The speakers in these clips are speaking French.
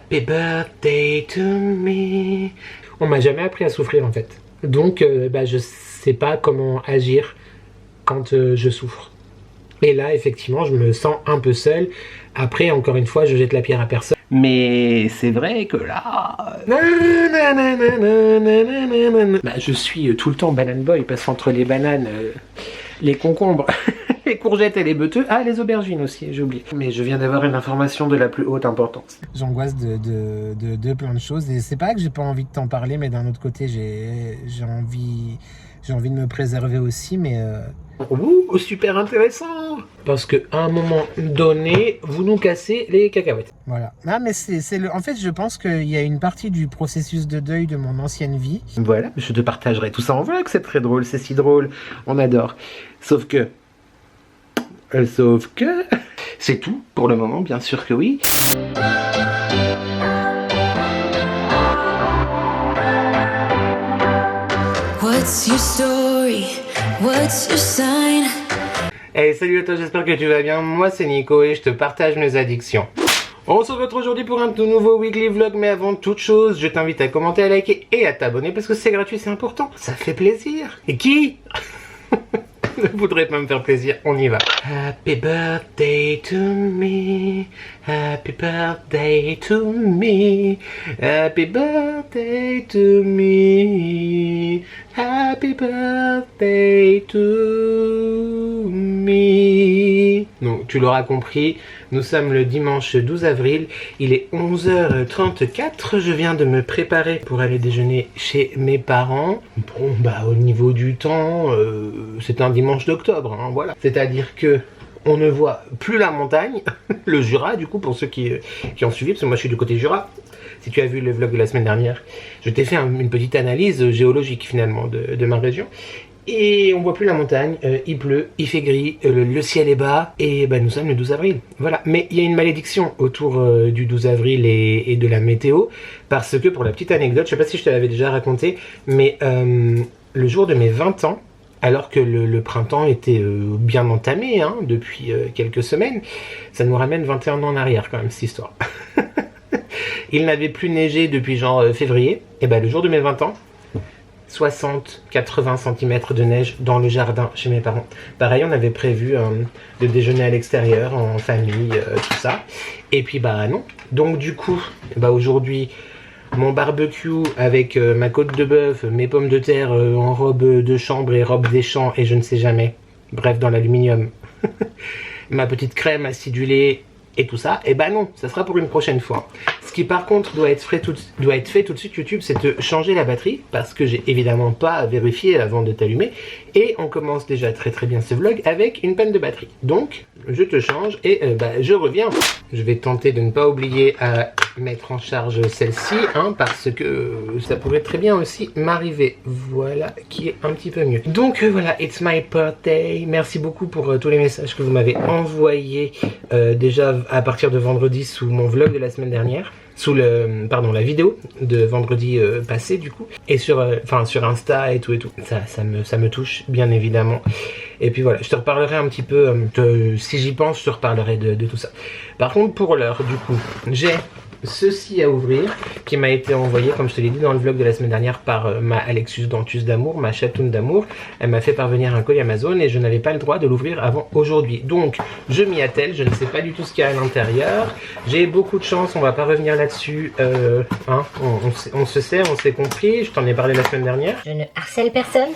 Happy birthday to me. On m'a jamais appris à souffrir en fait. Donc je sais pas comment agir quand je souffre. Et là effectivement je me sens un peu seul. Après encore une fois je jette la pierre à personne. Mais c'est vrai que là... je suis tout le temps banane boy parce qu'entre les bananes, les concombres... les courgettes et les beuteux. Ah, les aubergines aussi, j'ai oublié. Mais je viens d'avoir une information de la plus haute importance. J'angoisse de plein de choses. Et c'est pas que j'ai pas envie de t'en parler, mais d'un autre côté, j'ai envie de me préserver aussi, mais... Ouh, super intéressant. Parce qu'à un moment donné, vous nous cassez les cacahuètes. Voilà. Ah, mais en fait, je pense qu'il y a une partie du processus de deuil de mon ancienne vie. Voilà, je te partagerai tout ça en vlog. C'est très drôle, c'est si drôle. On adore. Sauf que... c'est tout pour le moment, bien sûr que oui. What's your story? What's your sign? Hey, salut à toi, j'espère que tu vas bien. Moi c'est Nico et je te partage mes addictions. On se retrouve aujourd'hui pour un tout nouveau weekly vlog, mais avant toute chose, je t'invite à commenter, à liker et à t'abonner parce que c'est gratuit, c'est important. Ça fait plaisir. Et qui ne voudrait pas me faire plaisir, on y va. Happy birthday to me, happy birthday to me, happy birthday to me, happy birthday to me. Donc tu l'auras compris, nous sommes le dimanche 12 avril, il est 11h34, je viens de me préparer pour aller déjeuner chez mes parents. Bon au niveau du temps, c'est un dimanche d'octobre, hein, voilà. C'est-à-dire que on ne voit plus la montagne, le Jura du coup pour ceux qui ont suivi, parce que moi je suis du côté Jura. Si tu as vu le vlog de la semaine dernière, je t'ai fait une petite analyse géologique finalement de ma région. Et on voit plus la montagne, il pleut, il fait gris, le ciel est bas, et nous sommes le 12 avril. Voilà, mais il y a une malédiction autour du 12 avril et de la météo, parce que pour la petite anecdote, je sais pas si je te l'avais déjà raconté, mais le jour de mes 20 ans, alors que le printemps était bien entamé depuis quelques semaines, ça nous ramène 21 ans en arrière quand même cette histoire. Il n'avait plus neigé depuis genre février, et le jour de mes 20 ans, 60-80 cm de neige dans le jardin chez mes parents. Pareil, on avait prévu de déjeuner à l'extérieur, en famille, tout ça. Et puis non. Donc du coup, aujourd'hui, mon barbecue avec ma côte de bœuf, mes pommes de terre en robe de chambre et robe des champs et je ne sais jamais. Bref, dans l'aluminium. Ma petite crème acidulée et tout ça. Et non, ça sera pour une prochaine fois. Ce qui par contre doit être fait tout de suite YouTube, c'est de changer la batterie parce que j'ai évidemment pas vérifié avant de t'allumer. Et on commence déjà très très bien ce vlog avec une panne de batterie. Donc je te change et je reviens. Je vais tenter de ne pas oublier à mettre en charge celle-ci parce que ça pourrait très bien aussi m'arriver. Voilà qui est un petit peu mieux. Donc voilà, it's my birthday. Merci beaucoup pour tous les messages que vous m'avez envoyés déjà à partir de vendredi sous mon vlog de la semaine dernière. Sous la vidéo de vendredi passé du coup, et sur Insta et tout. Ça me touche bien évidemment. Et puis voilà, je te reparlerai un petit peu, si j'y pense, je te reparlerai de tout ça. Par contre pour l'heure du coup, j'ai ceci à ouvrir qui m'a été envoyé, comme je te l'ai dit dans le vlog de la semaine dernière, par ma Alexus Dentus d'amour, ma chatoune d'amour. Elle m'a fait parvenir un colis Amazon et je n'avais pas le droit de l'ouvrir avant aujourd'hui. Donc je m'y attelle, je ne sais pas du tout ce qu'il y a à l'intérieur. J'ai beaucoup de chance, on va pas revenir là-dessus. On se sait, on s'est compris, je t'en ai parlé la semaine dernière. Je ne harcèle personne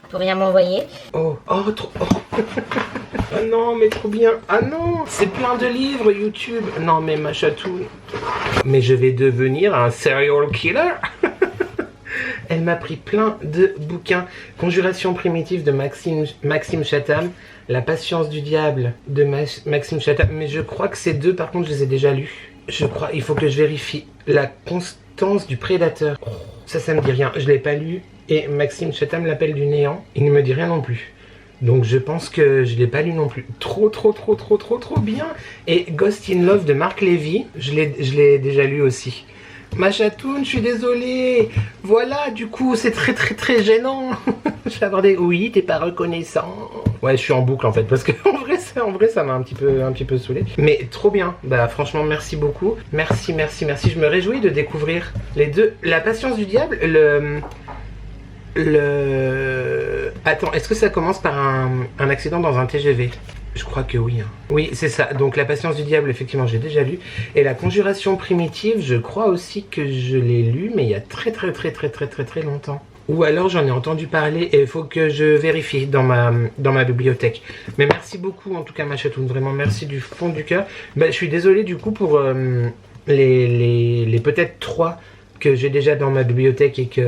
pour rien m'envoyer. Oh, trop... Ah non, mais trop bien. Ah non, c'est plein de livres YouTube. Non, mais ma chatoune. Mais je vais devenir un serial killer. Elle m'a pris plein de bouquins. Conjuration primitive de Maxime Chatham. La patience du diable de Maxime Chatham. Mais je crois que ces deux, par contre, je les ai déjà lus. Je crois, il faut que je vérifie. La constance du prédateur. Oh, ça me dit rien. Je l'ai pas lu. Et Maxime Chatham, l'appel du néant. Il ne me dit rien non plus. Donc je pense que je l'ai pas lu non plus. Trop bien. Et Ghost in Love de Marc Lévy, je l'ai déjà lu aussi. Ma chatoune, je suis désolée. Voilà, du coup, c'est très gênant. Je vais avoir des... Oui, t'es pas reconnaissant. Ouais, je suis en boucle en fait, parce que en vrai, ça m'a un petit peu saoulé. Mais trop bien. Bah, franchement, merci beaucoup. Merci. Je me réjouis de découvrir les deux. La patience du diable, Attends, est-ce que ça commence par un accident dans un TGV? Je crois que oui. Hein. Oui, c'est ça. Donc la patience du diable, effectivement, j'ai déjà lu. Et la conjuration primitive, je crois aussi que je l'ai lu, mais il y a très longtemps. Ou alors j'en ai entendu parler et il faut que je vérifie dans ma bibliothèque. Mais merci beaucoup en tout cas ma chatoune, vraiment merci du fond du cœur. Bah, je suis désolé du coup pour les peut-être 3 que j'ai déjà dans ma bibliothèque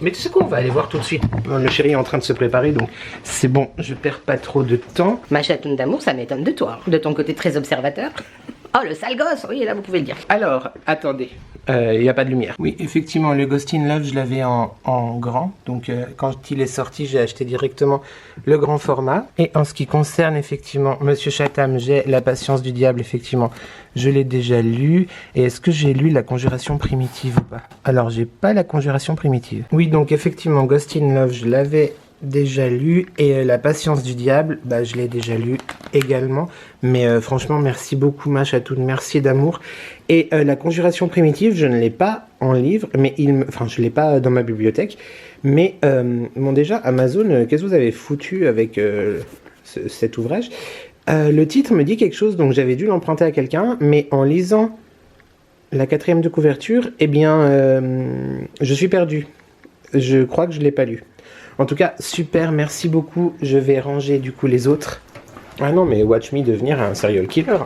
mais tu sais quoi, on va aller voir tout de suite. Le chéri est en train de se préparer donc c'est bon, je perds pas trop de temps. Ma chatoune d'amour, ça m'étonne de toi, de ton côté très observateur. Oh le sale gosse, oui là vous pouvez le dire. Alors, attendez, il n'y a pas de lumière. Oui, effectivement, le Ghost in Love, je l'avais en grand. Donc, quand il est sorti, j'ai acheté directement le grand format. Et en ce qui concerne, effectivement, Monsieur Chatham, j'ai La Patience du Diable, effectivement. Je l'ai déjà lu. Et est-ce que j'ai lu La Conjuration Primitive ou pas? Alors, j'ai pas La Conjuration Primitive. Oui, donc, effectivement, Ghost in Love, je l'avais déjà lu. Et La Patience du Diable, bah, je l'ai déjà lu également. Mais franchement, merci beaucoup, ma chatoune. Merci d'amour. Et La Conjuration Primitive, je ne l'ai pas en livre, mais enfin, je ne l'ai pas dans ma bibliothèque. Mais, bon, déjà, Amazon, qu'est-ce que vous avez foutu avec cet ouvrage? Le titre me dit quelque chose, donc j'avais dû l'emprunter à quelqu'un, mais en lisant la 4e de couverture, eh bien, je suis perdu. Je crois que je ne l'ai pas lu. En tout cas, super, merci beaucoup. Je vais ranger, du coup, les autres. Ah non, mais watch me devenir un serial killer.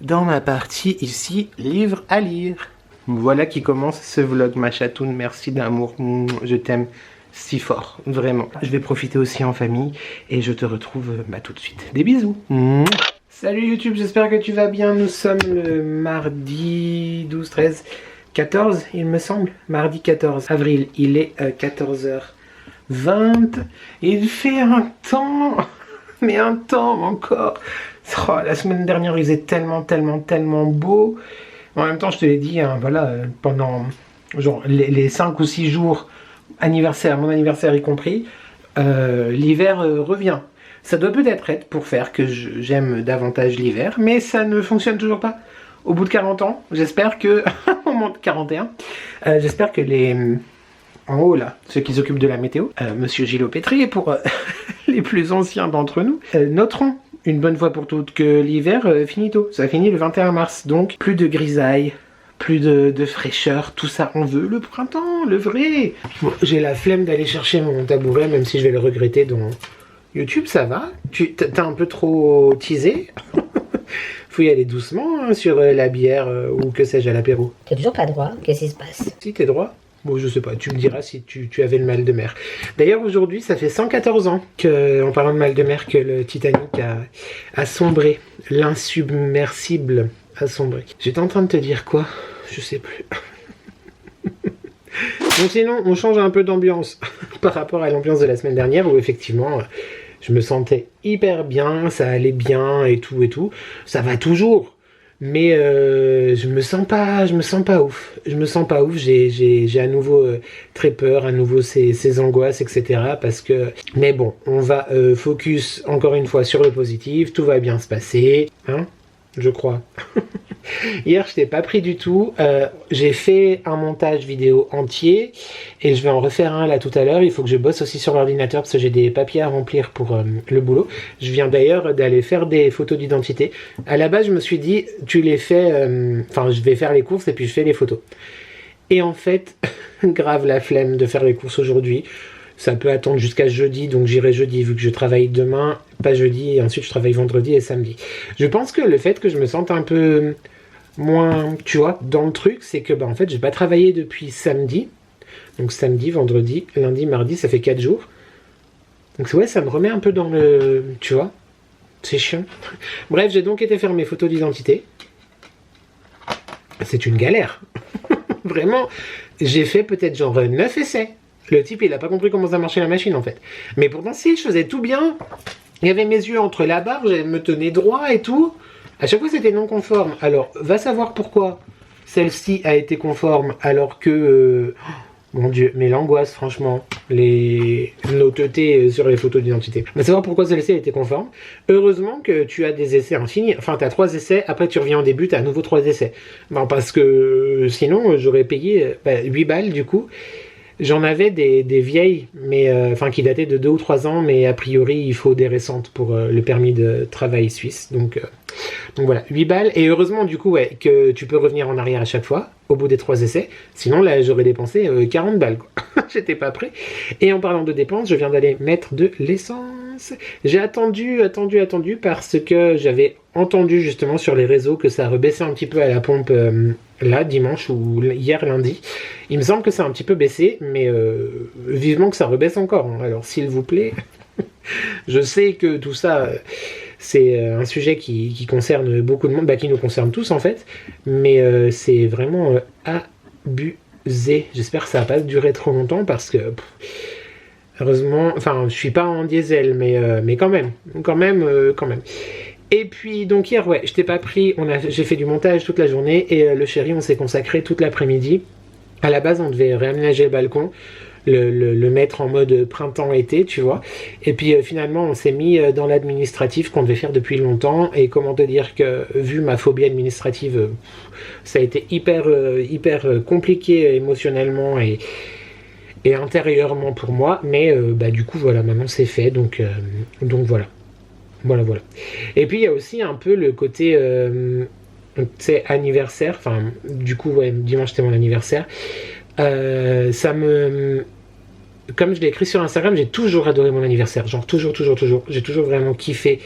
Dans ma partie ici, livre à lire. Voilà qui commence ce vlog, ma chatoune. Merci d'amour. Je t'aime si fort, vraiment. Je vais profiter aussi en famille et je te retrouve tout de suite. Des bisous. Salut YouTube, j'espère que tu vas bien. Nous sommes le mardi 12, 13, 14, il me semble. Mardi 14 avril, il est 14h20. Il fait un temps, mais un temps encore. Oh, la semaine dernière, il faisait tellement beau. En même temps, je te l'ai dit, hein, voilà, pendant genre, les 5 ou 6 jours, mon anniversaire y compris, l'hiver revient. Ça doit peut-être être pour faire que j'aime davantage l'hiver, mais ça ne fonctionne toujours pas. Au bout de 40 ans, j'espère que, au moment de 41, j'espère que en haut là, ceux qui s'occupent de la météo, Monsieur Gilot Pétri, et pour les plus anciens d'entre nous, noteront une bonne fois pour toutes que l'hiver finito. Ça finit le 21 mars, donc plus de grisaille, plus de fraîcheur, tout ça on veut, le printemps, le vrai. Bon, j'ai la flemme d'aller chercher mon tabouret, même si je vais le regretter dans YouTube, ça va. T'as un peu trop teasé. Faut y aller doucement hein, sur la bière ou que sais-je à l'apéro. T'es toujours pas droit, qu'est-ce qui se passe? Si t'es droit. Bon, je sais pas, tu me diras si tu avais le mal de mer. D'ailleurs, aujourd'hui, ça fait 114 ans en parlant de mal de mer, que le Titanic a sombré. L'insubmersible a sombré. J'étais en train de te dire quoi? Je sais plus. Bon, sinon, on change un peu d'ambiance par rapport à l'ambiance de la semaine dernière où effectivement, je me sentais hyper bien, ça allait bien et tout. Ça va toujours. Mais je me sens pas ouf. J'ai à nouveau très peur, à nouveau ces angoisses, etc. Parce que, mais bon, on va focus encore une fois sur le positif. Tout va bien se passer, hein, je crois. Hier, je t'ai pas pris du tout. J'ai fait un montage vidéo entier et je vais en refaire un là tout à l'heure. Il faut que je bosse aussi sur l'ordinateur parce que j'ai des papiers à remplir pour le boulot. Je viens d'ailleurs d'aller faire des photos d'identité. À la base, je me suis dit, tu les fais... Enfin, je vais faire les courses et puis je fais les photos. Et en fait, grave la flemme de faire les courses aujourd'hui. Ça peut attendre jusqu'à jeudi, donc j'irai jeudi vu que je travaille demain, pas jeudi, et ensuite je travaille vendredi et samedi. Je pense que le fait que je me sente un peu moins, tu vois, dans le truc, c'est que en fait j'ai pas travaillé depuis samedi. Donc samedi, vendredi, lundi, mardi, ça fait 4 jours. Donc ouais, ça me remet un peu dans le... Tu vois, c'est chiant. Bref, j'ai donc été faire mes photos d'identité. C'est une galère. Vraiment, j'ai fait peut-être genre 9 essais. Le type, il a pas compris comment ça marchait la machine, en fait. Mais pourtant, si, je faisais tout bien. Il y avait mes yeux entre la barre, je me tenais droit et tout. À chaque fois, c'était non conforme. Alors, va savoir pourquoi. celle-ci a été conforme alors que... mon dieu, mais l'angoisse franchement, l'honnêteté sur les photos d'identité. On va savoir pourquoi celle-ci a été conforme. Heureusement que tu as des essais infinis, enfin tu as 3 essais, après tu reviens au début, tu as à nouveau 3 essais. Bon, parce que sinon j'aurais payé 8 balles du coup. J'en avais des vieilles, mais enfin qui dataient de 2 ou 3 ans, mais a priori il faut des récentes pour le permis de travail suisse. Donc voilà, 8 balles. Et heureusement du coup ouais, que tu peux revenir en arrière à chaque fois, au bout des 3 essais. Sinon là j'aurais dépensé 40 balles quoi. J'étais pas prêt. Et en parlant de dépenses, je viens d'aller mettre de l'essence. J'ai attendu parce que j'avais entendu justement sur les réseaux que ça rebaissait un petit peu à la pompe là, dimanche ou hier lundi. Il me semble que ça a un petit peu baissé, mais vivement que ça rebaisse encore. Hein. Alors s'il vous plaît, je sais que tout ça, c'est un sujet qui concerne beaucoup de monde, bah, qui nous concerne tous en fait, mais c'est vraiment abusé. J'espère que ça va pas durer trop longtemps parce que... heureusement, enfin je suis pas en diesel, mais quand même. Et puis donc hier ouais, je t'ai pas pris, j'ai fait du montage toute la journée et le chéri on s'est consacré toute l'après-midi. À la base on devait réaménager le balcon, le mettre en mode printemps-été, tu vois. Et puis finalement on s'est mis dans l'administratif qu'on devait faire depuis longtemps. Et comment te dire que vu ma phobie administrative, ça a été hyper compliqué émotionnellement et intérieurement pour moi. Mais bah du coup voilà, maintenant c'est fait, donc voilà. Voilà. Et puis il y a aussi un peu le côté c'est anniversaire, enfin du coup ouais, dimanche c'était mon anniversaire. Ça me... Comme je l'ai écrit sur Instagram, j'ai toujours adoré mon anniversaire, genre toujours. J'ai toujours vraiment kiffé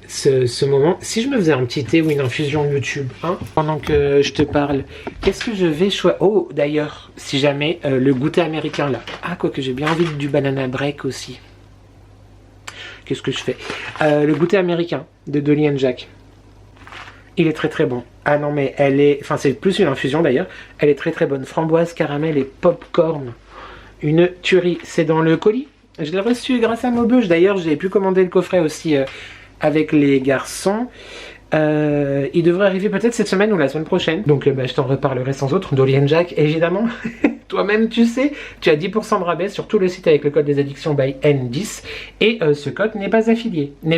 ce moment. Si je me faisais un petit thé ou une infusion YouTube, hein, pendant que je te parle, qu'est-ce que je vais choisir? Oh d'ailleurs, si jamais le goûter américain là. Ah quoique j'ai bien envie du banana break aussi. Qu'est-ce que je fais? Le goûter américain de Dolly & Jack. Il est très bon. Ah non mais elle est... Enfin c'est plus une infusion d'ailleurs. Elle est très bonne. Framboise, caramel et popcorn. Une tuerie. C'est dans le colis. Je l'ai reçu grâce à Maubeuge. D'ailleurs j'ai pu commander le coffret aussi avec les garçons. Il devrait arriver peut-être cette semaine ou la semaine prochaine. Donc bah, je t'en reparlerai sans autre. Dolly & Jack évidemment. Toi-même tu sais, tu as 10% de rabais sur tout le site avec le code des addictions by N10 et ce code n'est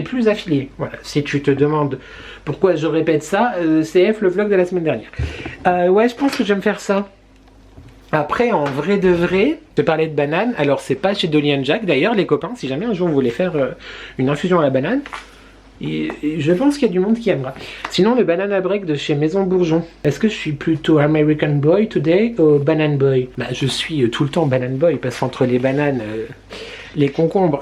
plus affilié. Voilà, si tu te demandes pourquoi je répète ça, CF le vlog de la semaine dernière. Ouais, je pense que je vais me faire ça. Après, en vrai de vrai, je te parlais de banane. Alors c'est pas chez Dolly & Jack d'ailleurs, les copains, si jamais un jour vous voulez faire une infusion à la banane. Et je pense qu'il y a du monde qui aimera. Sinon, le banana break de chez Maison Bourgeon. Est-ce que je suis plutôt American boy today ou banana boy? Bah, je suis tout le temps banana boy parce qu'entre les bananes, les concombres,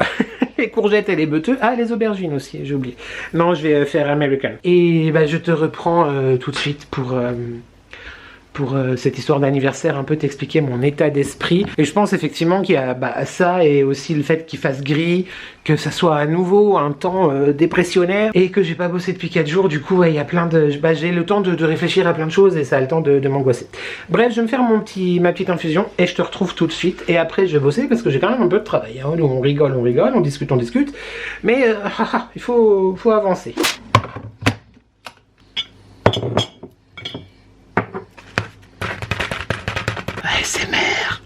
les courgettes et les beuteux. Ah, les aubergines aussi, j'ai oublié. Non, je vais faire American. Et bah, je te reprends tout de suite pour cette histoire d'anniversaire, un peu t'expliquer mon état d'esprit. Et je pense effectivement qu'il y a ça et aussi le fait qu'il fasse gris, que ça soit à nouveau un temps dépressionnaire et que j'ai pas bossé depuis 4 jours. Du coup, ouais, il y a plein de... j'ai le temps de réfléchir à plein de choses et ça a le temps de m'angoisser. Bref, je vais me faire ma petite infusion et je te retrouve tout de suite. Et après, je vais bosser parce que j'ai quand même un peu de travail. Hein. Nous, on rigole, on discute. Mais il faut avancer. ASMR.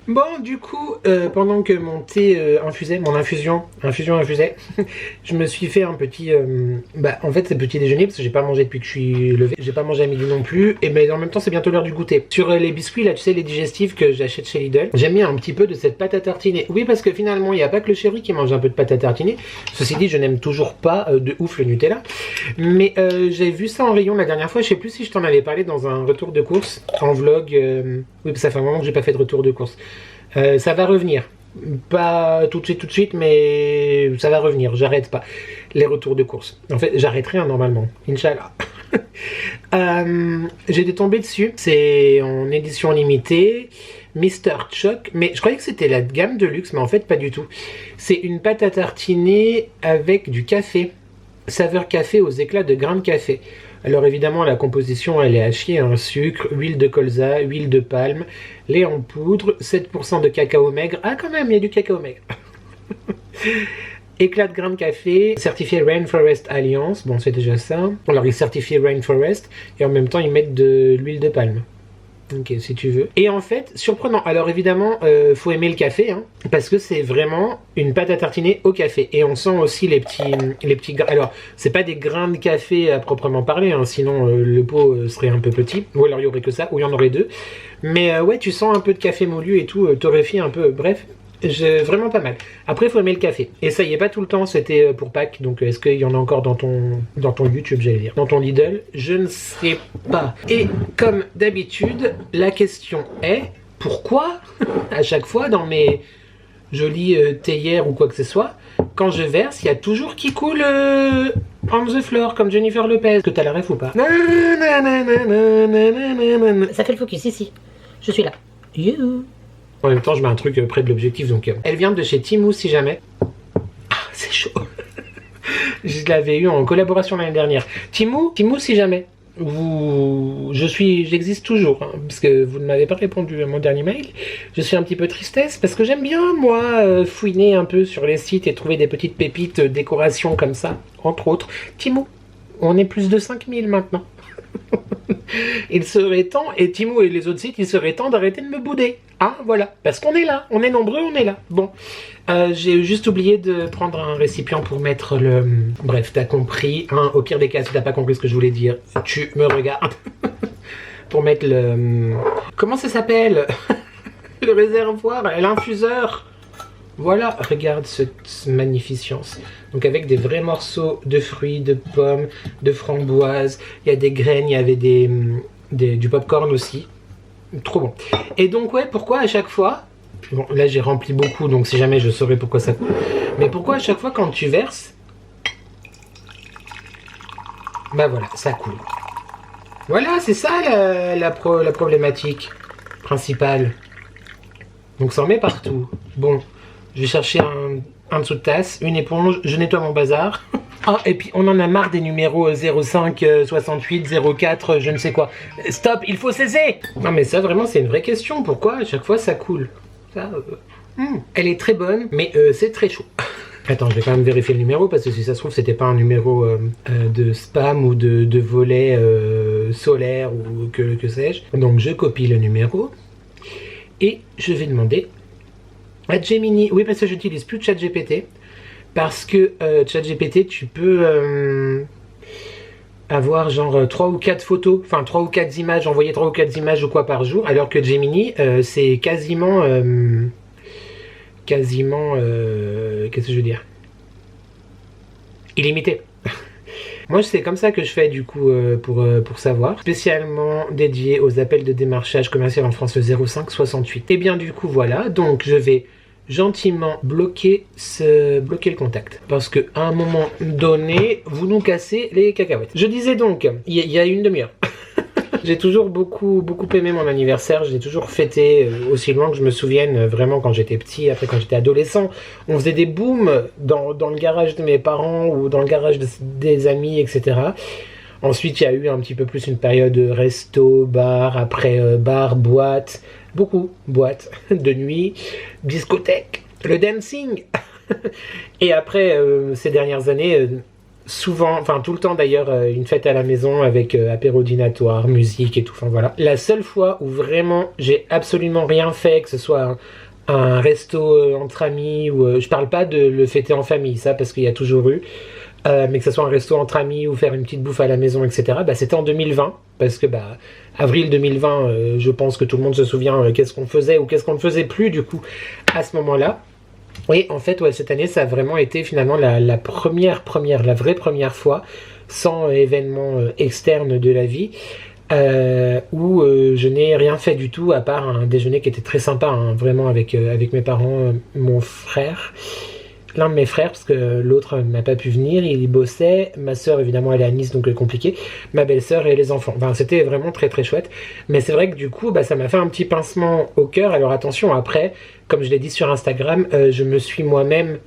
Bon, du coup, pendant que mon thé infusait, mon infusion infusait, je me suis fait un petit... en fait, c'est petit déjeuner parce que j'ai pas mangé depuis que je suis levé. J'ai pas mangé à midi non plus. Et en même temps, c'est bientôt l'heure du goûter. Sur les biscuits, là, tu sais, les digestifs que j'achète chez Lidl, j'ai mis un petit peu de cette pâte à tartiner. Oui, parce que finalement, il n'y a pas que le chéri qui mange un peu de pâte à tartiner. Ceci dit, je n'aime toujours pas de ouf le Nutella. Mais j'ai vu ça en rayon la dernière fois. Je sais plus si je t'en avais parlé dans un retour de course, en vlog. Oui, ça fait un moment que j'ai pas fait de retour de course. Ça va revenir. Pas tout de suite, mais ça va revenir. J'arrête pas les retours de course. En fait, j'arrêterai normalement. Inch'Allah. J'étais tombé dessus. C'est en édition limitée. Mr. Choc. Mais je croyais que c'était la gamme de luxe, mais en fait, pas du tout. C'est une pâte à tartiner avec du café. Saveur café aux éclats de grains de café. Alors évidemment la composition elle est à chier, hein. Sucre, huile de colza, huile de palme, lait en poudre, 7% de cacao maigre, ah quand même il y a du cacao maigre. Éclat de grains de café, certifié Rainforest Alliance, bon c'est déjà ça. Alors ils certifient Rainforest et en même temps ils mettent de l'huile de palme. Ok, si tu veux. Et en fait, surprenant. Alors évidemment, faut aimer le café, hein, parce que c'est vraiment une pâte à tartiner au café. Et on sent aussi les petits grains. Alors, c'est pas des grains de café à proprement parler, hein, sinon le pot serait un peu petit. Ou alors il y aurait que ça, ou il y en aurait deux. Mais ouais, tu sens un peu de café moulu et tout, torréfié un peu. Bref. Vraiment pas mal. Après, il faut aimer le café. Et ça y est pas tout le temps, c'était pour Pâques. Donc, est-ce qu'il y en a encore dans ton YouTube, j'allais dire. Dans ton Lidl, je ne sais pas. Et comme d'habitude, la question est, pourquoi, à chaque fois, dans mes jolies théières ou quoi que ce soit, quand je verse, il y a toujours qui coule on the floor, comme Jennifer Lopez. Est-ce que t'as la ref ou pas? Ça fait le focus, ici. Je suis là. You. En même temps, je mets un truc près de l'objectif, donc... Elle vient de chez Temu, si jamais. Ah, c'est chaud. Je l'avais eu en collaboration l'année dernière. Temu, si jamais. J'existe toujours, hein, parce que vous ne m'avez pas répondu à mon dernier mail. Je suis un petit peu tristesse, parce que j'aime bien, moi, fouiner un peu sur les sites et trouver des petites pépites décoration comme ça, entre autres. Temu, on est plus de 5000 maintenant. Il serait temps, et Temu et les autres sites, il serait temps d'arrêter de me bouder. Hein, voilà. Parce qu'on est là, on est nombreux, on est là. Bon, j'ai juste oublié de prendre un récipient pour mettre le... Bref, t'as compris. Hein, au pire des cas, si t'as pas compris ce que je voulais dire, tu me regardes. Pour mettre le... Comment ça s'appelle? Le réservoir, l'infuseur. Voilà, regarde cette magnificence. Donc avec des vrais morceaux de fruits, de pommes, de framboises. Il y a des graines, il y avait du popcorn aussi. Trop bon. Et donc ouais, pourquoi à chaque fois... Bon, là j'ai rempli beaucoup, donc si jamais je saurais pourquoi ça coule. Mais pourquoi à chaque fois quand tu verses... Bah voilà, ça coule. Voilà, c'est ça la problématique principale. Donc ça en met partout. Bon... Je vais chercher un dessous de tasse, une éponge, je nettoie mon bazar. Ah, et puis on en a marre des numéros 05, 68, 04, je ne sais quoi. Stop, il faut cesser! Non mais ça vraiment c'est une vraie question, pourquoi à chaque fois ça coule? Ça, Elle est très bonne, mais c'est très chaud. Attends, je vais quand même vérifier le numéro, parce que si ça se trouve c'était pas un numéro de spam ou de volet solaire ou que sais-je. Donc je copie le numéro, et je vais demander... à Gemini, oui parce que j'utilise plus ChatGPT, parce que ChatGPT tu peux avoir genre 3 ou 4 photos, enfin 3 ou 4 images, envoyer 3 ou 4 images ou quoi par jour, alors que Gemini c'est quasiment, qu'est-ce que je veux dire, illimité. Moi c'est comme ça que je fais du coup pour savoir, spécialement dédié aux appels de démarchage commercial en France, le 05 68. Et bien du coup voilà, donc je vais gentiment bloquer le contact, parce que à un moment donné vous nous cassez les cacahuètes. Je disais donc, il y a une demi-heure. J'ai toujours beaucoup aimé mon anniversaire, j'ai toujours fêté aussi loin que je me souvienne, vraiment quand j'étais petit, après quand j'étais adolescent, on faisait des booms dans le garage de mes parents ou dans le garage des amis, etc. Ensuite il y a eu un petit peu plus une période resto, bar, après bar, boîte, beaucoup boîte de nuit, discothèque, le dancing. Et après ces dernières années... souvent, enfin tout le temps d'ailleurs, une fête à la maison avec apéro dînatoire, musique et tout, enfin voilà. La seule fois où vraiment j'ai absolument rien fait, que ce soit un resto entre amis, ou je parle pas de le fêter en famille, ça parce qu'il y a toujours eu, mais que ce soit un resto entre amis ou faire une petite bouffe à la maison, etc. Bah c'était en 2020, parce que bah avril 2020, je pense que tout le monde se souvient qu'est-ce qu'on faisait ou qu'est-ce qu'on ne faisait plus du coup à ce moment-là. Oui, en fait, ouais, cette année, ça a vraiment été finalement la vraie première fois, sans événement externe de la vie, où je n'ai rien fait du tout, à part un déjeuner qui était très sympa, hein, vraiment avec mes parents, mon frère, l'un de mes frères, parce que l'autre n'a pas pu venir, il y bossait, ma soeur évidemment elle est à Nice, donc compliqué, ma belle-sœur et les enfants. Enfin, c'était vraiment très très chouette, mais c'est vrai que du coup, bah, ça m'a fait un petit pincement au cœur. Alors attention, après, comme je l'ai dit sur Instagram, je me suis moi-même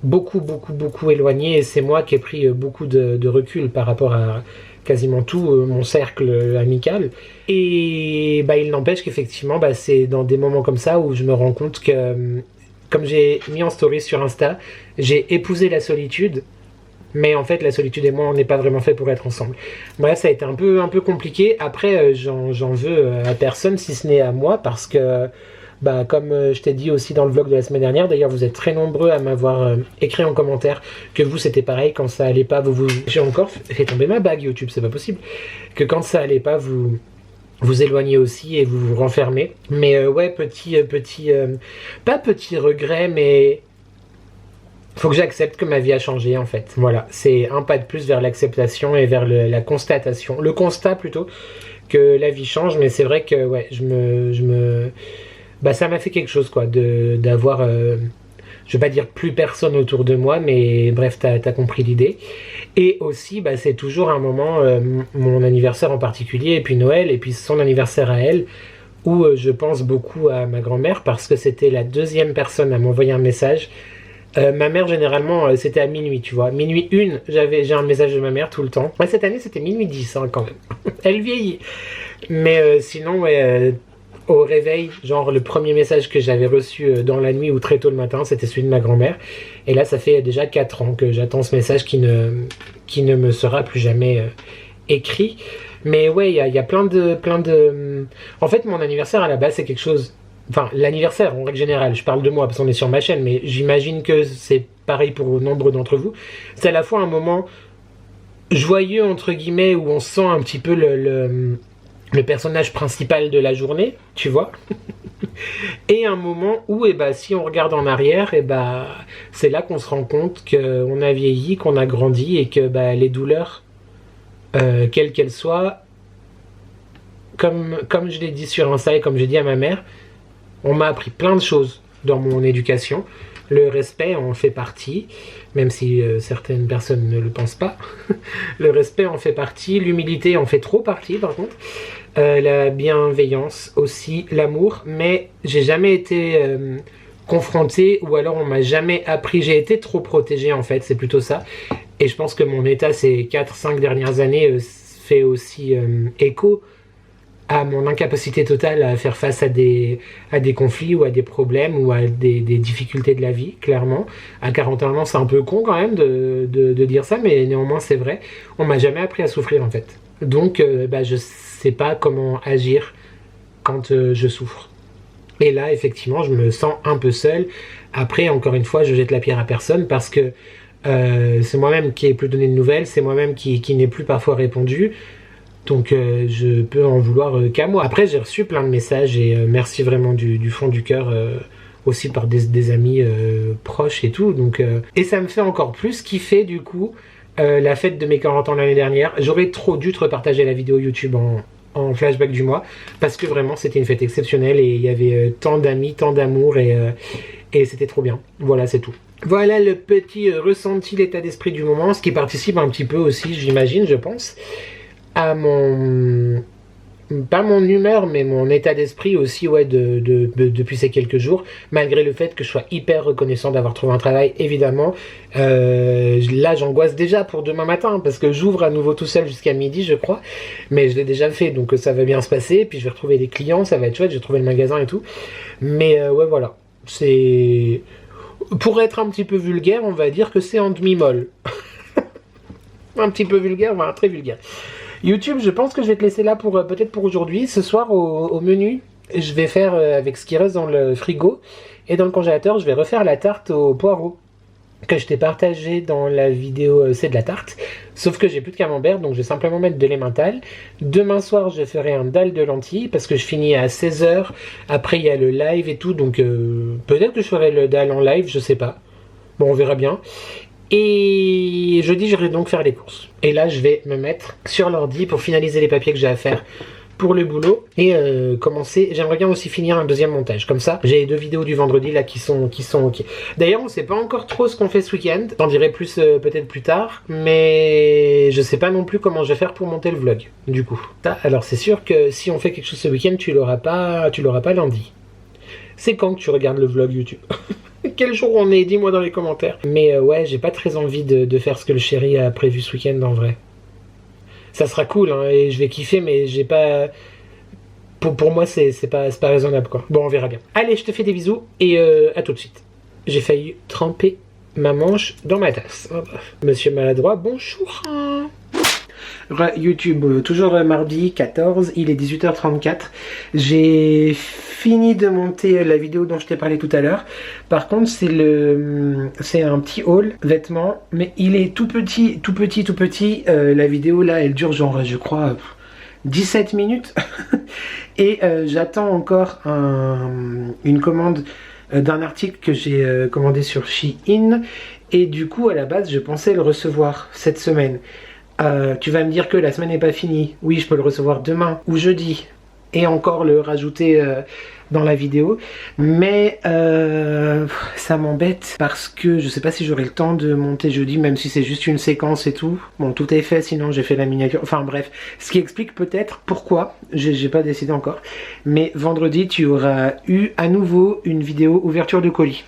beaucoup éloigné, et c'est moi qui ai pris beaucoup de recul par rapport à quasiment tout mon cercle amical. Et bah, il n'empêche qu'effectivement, bah, c'est dans des moments comme ça où je me rends compte que, comme j'ai mis en story sur Insta, j'ai épousé la solitude. Mais en fait, la solitude et moi, on n'est pas vraiment fait pour être ensemble. Bref, ça a été un peu compliqué. Après, j'en veux à personne, si ce n'est à moi, parce que, bah, comme je t'ai dit aussi dans le vlog de la semaine dernière, d'ailleurs, vous êtes très nombreux à m'avoir écrit en commentaire que vous, c'était pareil, quand ça allait pas, J'ai encore fait tomber ma bague YouTube, c'est pas possible. Que quand ça allait pas, vous éloignez aussi et vous vous renfermez. Mais ouais, pas petit regret, mais faut que j'accepte que ma vie a changé en fait. Voilà, c'est un pas de plus vers l'acceptation et vers la constatation. Le constat plutôt que la vie change, mais c'est vrai que ouais, bah ça m'a fait quelque chose quoi, d'avoir, je vais pas dire plus personne autour de moi, mais bref, t'as compris l'idée. Et aussi, bah c'est toujours un moment, mon anniversaire en particulier, et puis Noël, et puis son anniversaire à elle, où je pense beaucoup à ma grand-mère parce que c'était la deuxième personne à m'envoyer un message. Ma mère, généralement, c'était à minuit, tu vois. Minuit 1, j'ai un message de ma mère tout le temps. Ouais, cette année, c'était minuit 10, hein, quand même. Elle vieillit. Mais sinon, ouais, au réveil, genre, le premier message que j'avais reçu dans la nuit ou très tôt le matin, c'était celui de ma grand-mère. Et là, ça fait déjà 4 ans que j'attends ce message qui ne me sera plus jamais écrit. Mais ouais, il y a plein de... En fait, mon anniversaire, à la base, c'est quelque chose... Enfin, l'anniversaire, en règle générale, je parle de moi parce qu'on est sur ma chaîne, mais j'imagine que c'est pareil pour nombre d'entre vous. C'est à la fois un moment joyeux, entre guillemets, où on sent un petit peu le personnage principal de la journée, tu vois. Et un moment où, si on regarde en arrière, c'est là qu'on se rend compte qu'on a vieilli, qu'on a grandi et que les douleurs, quelles qu'elles soient, comme je l'ai dit sur Insta et comme j'ai dit à ma mère, on m'a appris plein de choses dans mon éducation. Le respect en fait partie, même si certaines personnes ne le pensent pas. Le respect en fait partie, l'humilité en fait trop partie par contre. La bienveillance aussi, l'amour. Mais j'ai jamais été confronté ou alors on m'a jamais appris. J'ai été trop protégé en fait, c'est plutôt ça. Et je pense que mon état ces 4-5 dernières années fait aussi écho à mon incapacité totale à faire face à des conflits ou à des problèmes ou à des difficultés de la vie, clairement. À 41 ans, c'est un peu con quand même de dire ça, mais néanmoins c'est vrai. On m'a jamais appris à souffrir en fait. Donc je sais pas comment agir quand je souffre. Et là, effectivement, je me sens un peu seul. Après, encore une fois, je jette la pierre à personne parce que c'est moi-même qui ai plus donné de nouvelles, c'est moi-même qui n'ai plus parfois répondu. Donc je peux en vouloir qu'à moi. Après j'ai reçu plein de messages et merci vraiment du fond du cœur aussi par des amis proches et tout. Donc, et ça me fait encore plus kiffer du coup la fête de mes 40 ans l'année dernière. J'aurais trop dû te repartager la vidéo YouTube en flashback du mois parce que vraiment c'était une fête exceptionnelle et il y avait tant d'amis, tant d'amour et c'était trop bien. Voilà, c'est tout. Voilà le petit ressenti, l'état d'esprit du moment, ce qui participe un petit peu aussi, j'imagine, je pense, à pas mon humeur, mais mon état d'esprit aussi, ouais, depuis ces quelques jours, malgré le fait que je sois hyper reconnaissant d'avoir trouvé un travail, évidemment. Là, j'angoisse déjà pour demain matin, parce que j'ouvre à nouveau tout seul jusqu'à midi, je crois, mais je l'ai déjà fait, donc ça va bien se passer, puis je vais retrouver des clients, ça va être chouette, j'ai trouvé le magasin et tout. Mais ouais, voilà, c'est... Pour être un petit peu vulgaire, on va dire que c'est en demi-molle. Un petit peu vulgaire, voilà, très vulgaire. YouTube, je pense que je vais te laisser là pour peut-être pour aujourd'hui. Ce soir, au menu, je vais faire avec ce qui reste dans le frigo et dans le congélateur, je vais refaire la tarte aux poireaux que je t'ai partagé dans la vidéo c'est de la tarte. Sauf que j'ai plus de camembert, donc je vais simplement mettre de l'emmental. Demain soir, je ferai un dalle de lentilles parce que je finis à 16h. Après, il y a le live et tout, donc peut-être que je ferai le dalle en live, je sais pas. Bon, on verra bien. Et jeudi, j'irai donc faire les courses. Et là, je vais me mettre sur l'ordi pour finaliser les papiers que j'ai à faire pour le boulot et commencer. J'aimerais bien aussi finir un deuxième montage. Comme ça, j'ai les 2 vidéos du vendredi là qui sont ok. D'ailleurs, on sait pas encore trop ce qu'on fait ce week-end. J'en dirai plus peut-être plus tard. Mais je sais pas non plus comment je vais faire pour monter le vlog. Du coup. Alors, c'est sûr que si on fait quelque chose ce week-end, tu l'auras pas lundi. C'est quand que tu regardes le vlog YouTube? Quel jour on est? Dis-moi dans les commentaires. Mais ouais, j'ai pas très envie de faire ce que le chéri a prévu ce week-end en vrai. ça sera cool hein, et je vais kiffer, mais j'ai pas... Pour moi, c'est pas raisonnable quoi. Bon, on verra bien. Allez, je te fais des bisous et à tout de suite. J'ai failli tremper ma manche dans ma tasse. Oh, monsieur maladroit, bonjour. YouTube, toujours mardi 14, il est 18h34. J'ai fini de monter la vidéo dont je t'ai parlé tout à l'heure. Par contre, c'est un petit haul vêtements, mais il est tout petit, tout petit, tout petit. La vidéo là, elle dure genre, je crois, 17 minutes. Et j'attends encore une commande d'un article que j'ai commandé sur Shein. Et du coup, à la base, je pensais le recevoir cette semaine. Tu vas me dire que la semaine n'est pas finie. Oui, je peux le recevoir demain ou jeudi et encore le rajouter dans la vidéo. Mais ça m'embête parce que je sais pas si j'aurai le temps de monter jeudi, même si c'est juste une séquence et tout. Bon, tout est fait, sinon j'ai fait la miniature. Enfin bref, ce qui explique peut-être pourquoi, j'ai pas décidé encore. Mais vendredi, tu auras eu à nouveau une vidéo ouverture de colis.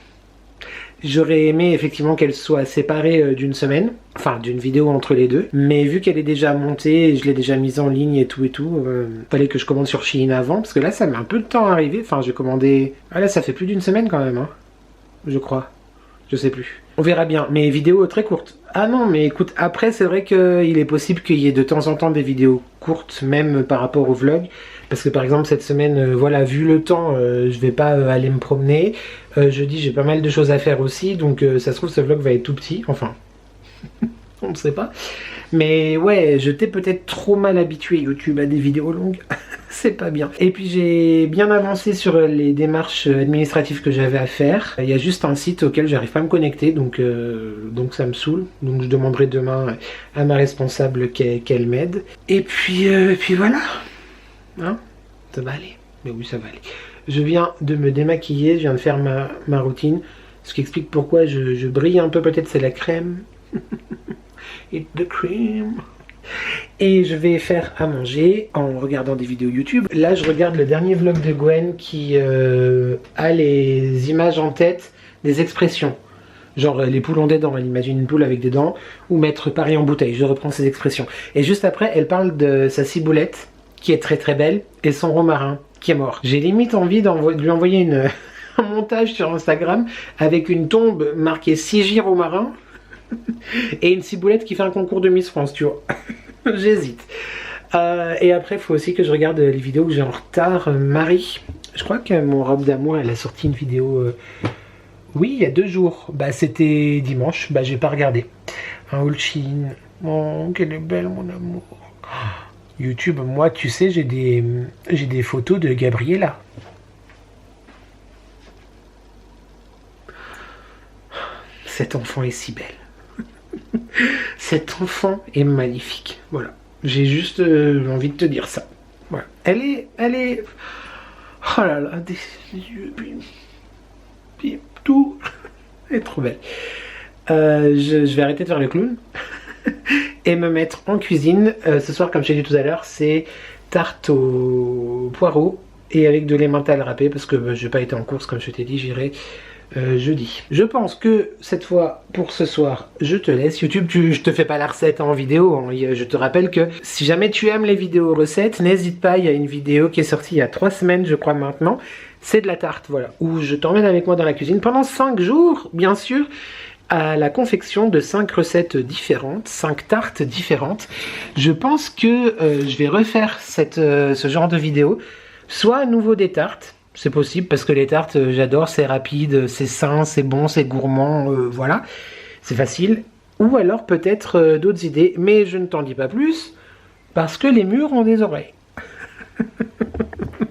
J'aurais aimé effectivement qu'elle soit séparée d'une semaine, enfin d'une vidéo entre les deux, mais vu qu'elle est déjà montée, je l'ai déjà mise en ligne et tout, fallait que je commande sur Shein avant, parce que là ça met un peu de temps à arriver, enfin j'ai commandé... Ah là ça fait plus d'une semaine quand même, hein, je crois, je sais plus. On verra bien, mais vidéo très courte. Ah non, mais écoute, après c'est vrai qu'il est possible qu'il y ait de temps en temps des vidéos courtes, même par rapport au vlog. Parce que par exemple cette semaine, voilà, vu le temps, je vais pas aller me promener. Jeudi j'ai pas mal de choses à faire aussi, donc ça se trouve ce vlog va être tout petit, enfin, on ne sait pas. Mais ouais, je t'ai peut-être trop mal habitué YouTube à des vidéos longues, c'est pas bien. Et puis j'ai bien avancé sur les démarches administratives que j'avais à faire. Il y a juste un site auquel j'arrive pas à me connecter, donc ça me saoule. Donc je demanderai demain à ma responsable qu'elle m'aide. Et puis voilà. Hein, ça va aller. Mais oui, ça va aller. Je viens de me démaquiller, je viens de faire ma routine. Ce qui explique pourquoi je brille un peu, peut-être c'est la crème. It's the cream. Et je vais faire à manger en regardant des vidéos YouTube. Là, je regarde le dernier vlog de Gwen qui a les images en tête des expressions. Genre les poules ont des dents, elle imagine une poule avec des dents. Ou mettre Paris en bouteille, je reprends ces expressions. Et juste après, elle parle de sa ciboulette, qui est très très belle, et son romarin, qui est mort. J'ai limite envie de lui envoyer un montage sur Instagram avec une tombe marquée Sigy romarin et une ciboulette qui fait un concours de Miss France, tu vois. J'hésite. Et après, il faut aussi que je regarde les vidéos que j'ai en retard. Marie, je crois que mon robe d'amour, elle a sorti une vidéo... Oui, il y a 2 jours. Bah, c'était dimanche. Bah, j'ai pas regardé. Un haul Shein. Oh, qu'elle est belle, mon amour. YouTube, moi, tu sais, j'ai des photos de Gabriella. Cet enfant est si belle. Cet enfant est magnifique. Voilà. J'ai juste envie de te dire ça. Voilà. Elle est... Oh là là, des yeux... Puis tout... Elle est trop belle. Je vais arrêter de faire le clown. Et me mettre en cuisine. Ce soir, comme je t'ai dit tout à l'heure, c'est tarte au poireau et avec de l'emmental râpé parce que je n'ai pas été en course, comme je t'ai dit, j'irai jeudi. Je pense que cette fois, pour ce soir, je te laisse. YouTube, je te fais pas la recette en vidéo, hein. Je te rappelle que si jamais tu aimes les vidéos recettes, n'hésite pas, il y a une vidéo qui est sortie il y a 3 semaines, je crois maintenant. C'est de la tarte, voilà, où je t'emmène avec moi dans la cuisine pendant 5 jours, bien sûr, à la confection de 5 recettes différentes, 5 tartes différentes. Je pense que je vais refaire ce genre de vidéo, soit à nouveau des tartes, c'est possible parce que les tartes j'adore, c'est rapide, c'est sain, c'est bon, c'est gourmand, voilà, c'est facile. Ou alors peut-être d'autres idées, mais je ne t'en dis pas plus parce que les murs ont des oreilles.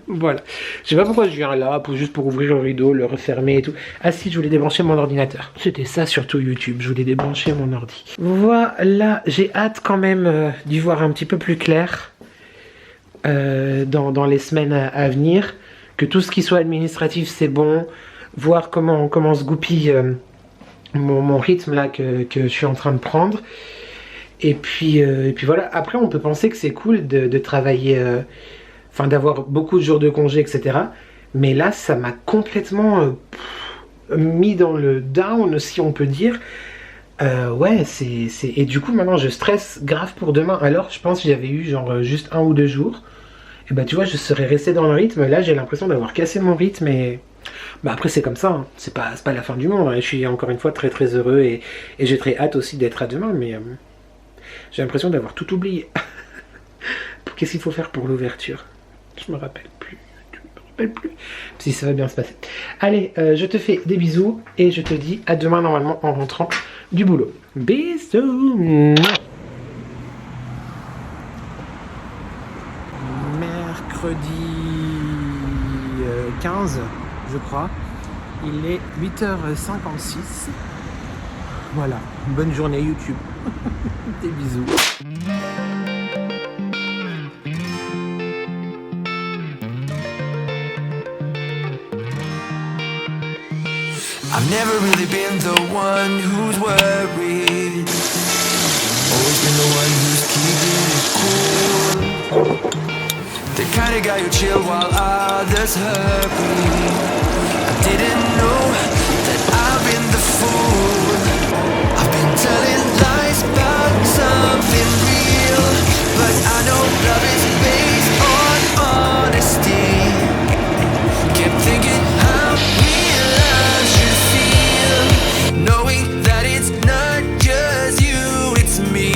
Voilà, je sais pas pourquoi je viens là, juste pour ouvrir le rideau, le refermer et tout. Ah si, je voulais débrancher mon ordinateur. C'était ça surtout YouTube, je voulais débrancher mon ordi. Voilà, j'ai hâte quand même d'y voir un petit peu plus clair dans les semaines à venir. Que tout ce qui soit administratif c'est bon, voir comment se goupille mon rythme là que je suis en train de prendre. Et puis voilà, après on peut penser que c'est cool de travailler... Enfin, d'avoir beaucoup de jours de congé, etc. Mais là, ça m'a complètement mis dans le down, si on peut dire. Ouais, et du coup maintenant je stresse grave pour demain. Alors je pense que j'avais eu genre juste 1 ou 2 jours. Et bah tu vois, je serais resté dans le rythme. Là j'ai l'impression d'avoir cassé mon rythme et... Bah après c'est comme ça, hein. C'est pas la fin du monde, hein. Je suis encore une fois très très heureux et j'ai très hâte aussi d'être à demain, mais j'ai l'impression d'avoir tout oublié. Qu'est-ce qu'il faut faire pour l'ouverture? Je me rappelle plus. Je me rappelle plus. Si ça va bien se passer. Allez, je te fais des bisous et je te dis à demain normalement en rentrant du boulot. Bisous. Mercredi 15, je crois. Il est 8h56. Voilà, bonne journée YouTube. Des bisous. I've never really been the one who's worried. Always been the one who's keeping it cool. The kind of guy who chill while others hurry. I didn't know that I've been the fool. I've been telling lies about something real, but I know love is based on honesty. Kept thinking how real I should feel, knowing that it's not just you, it's me.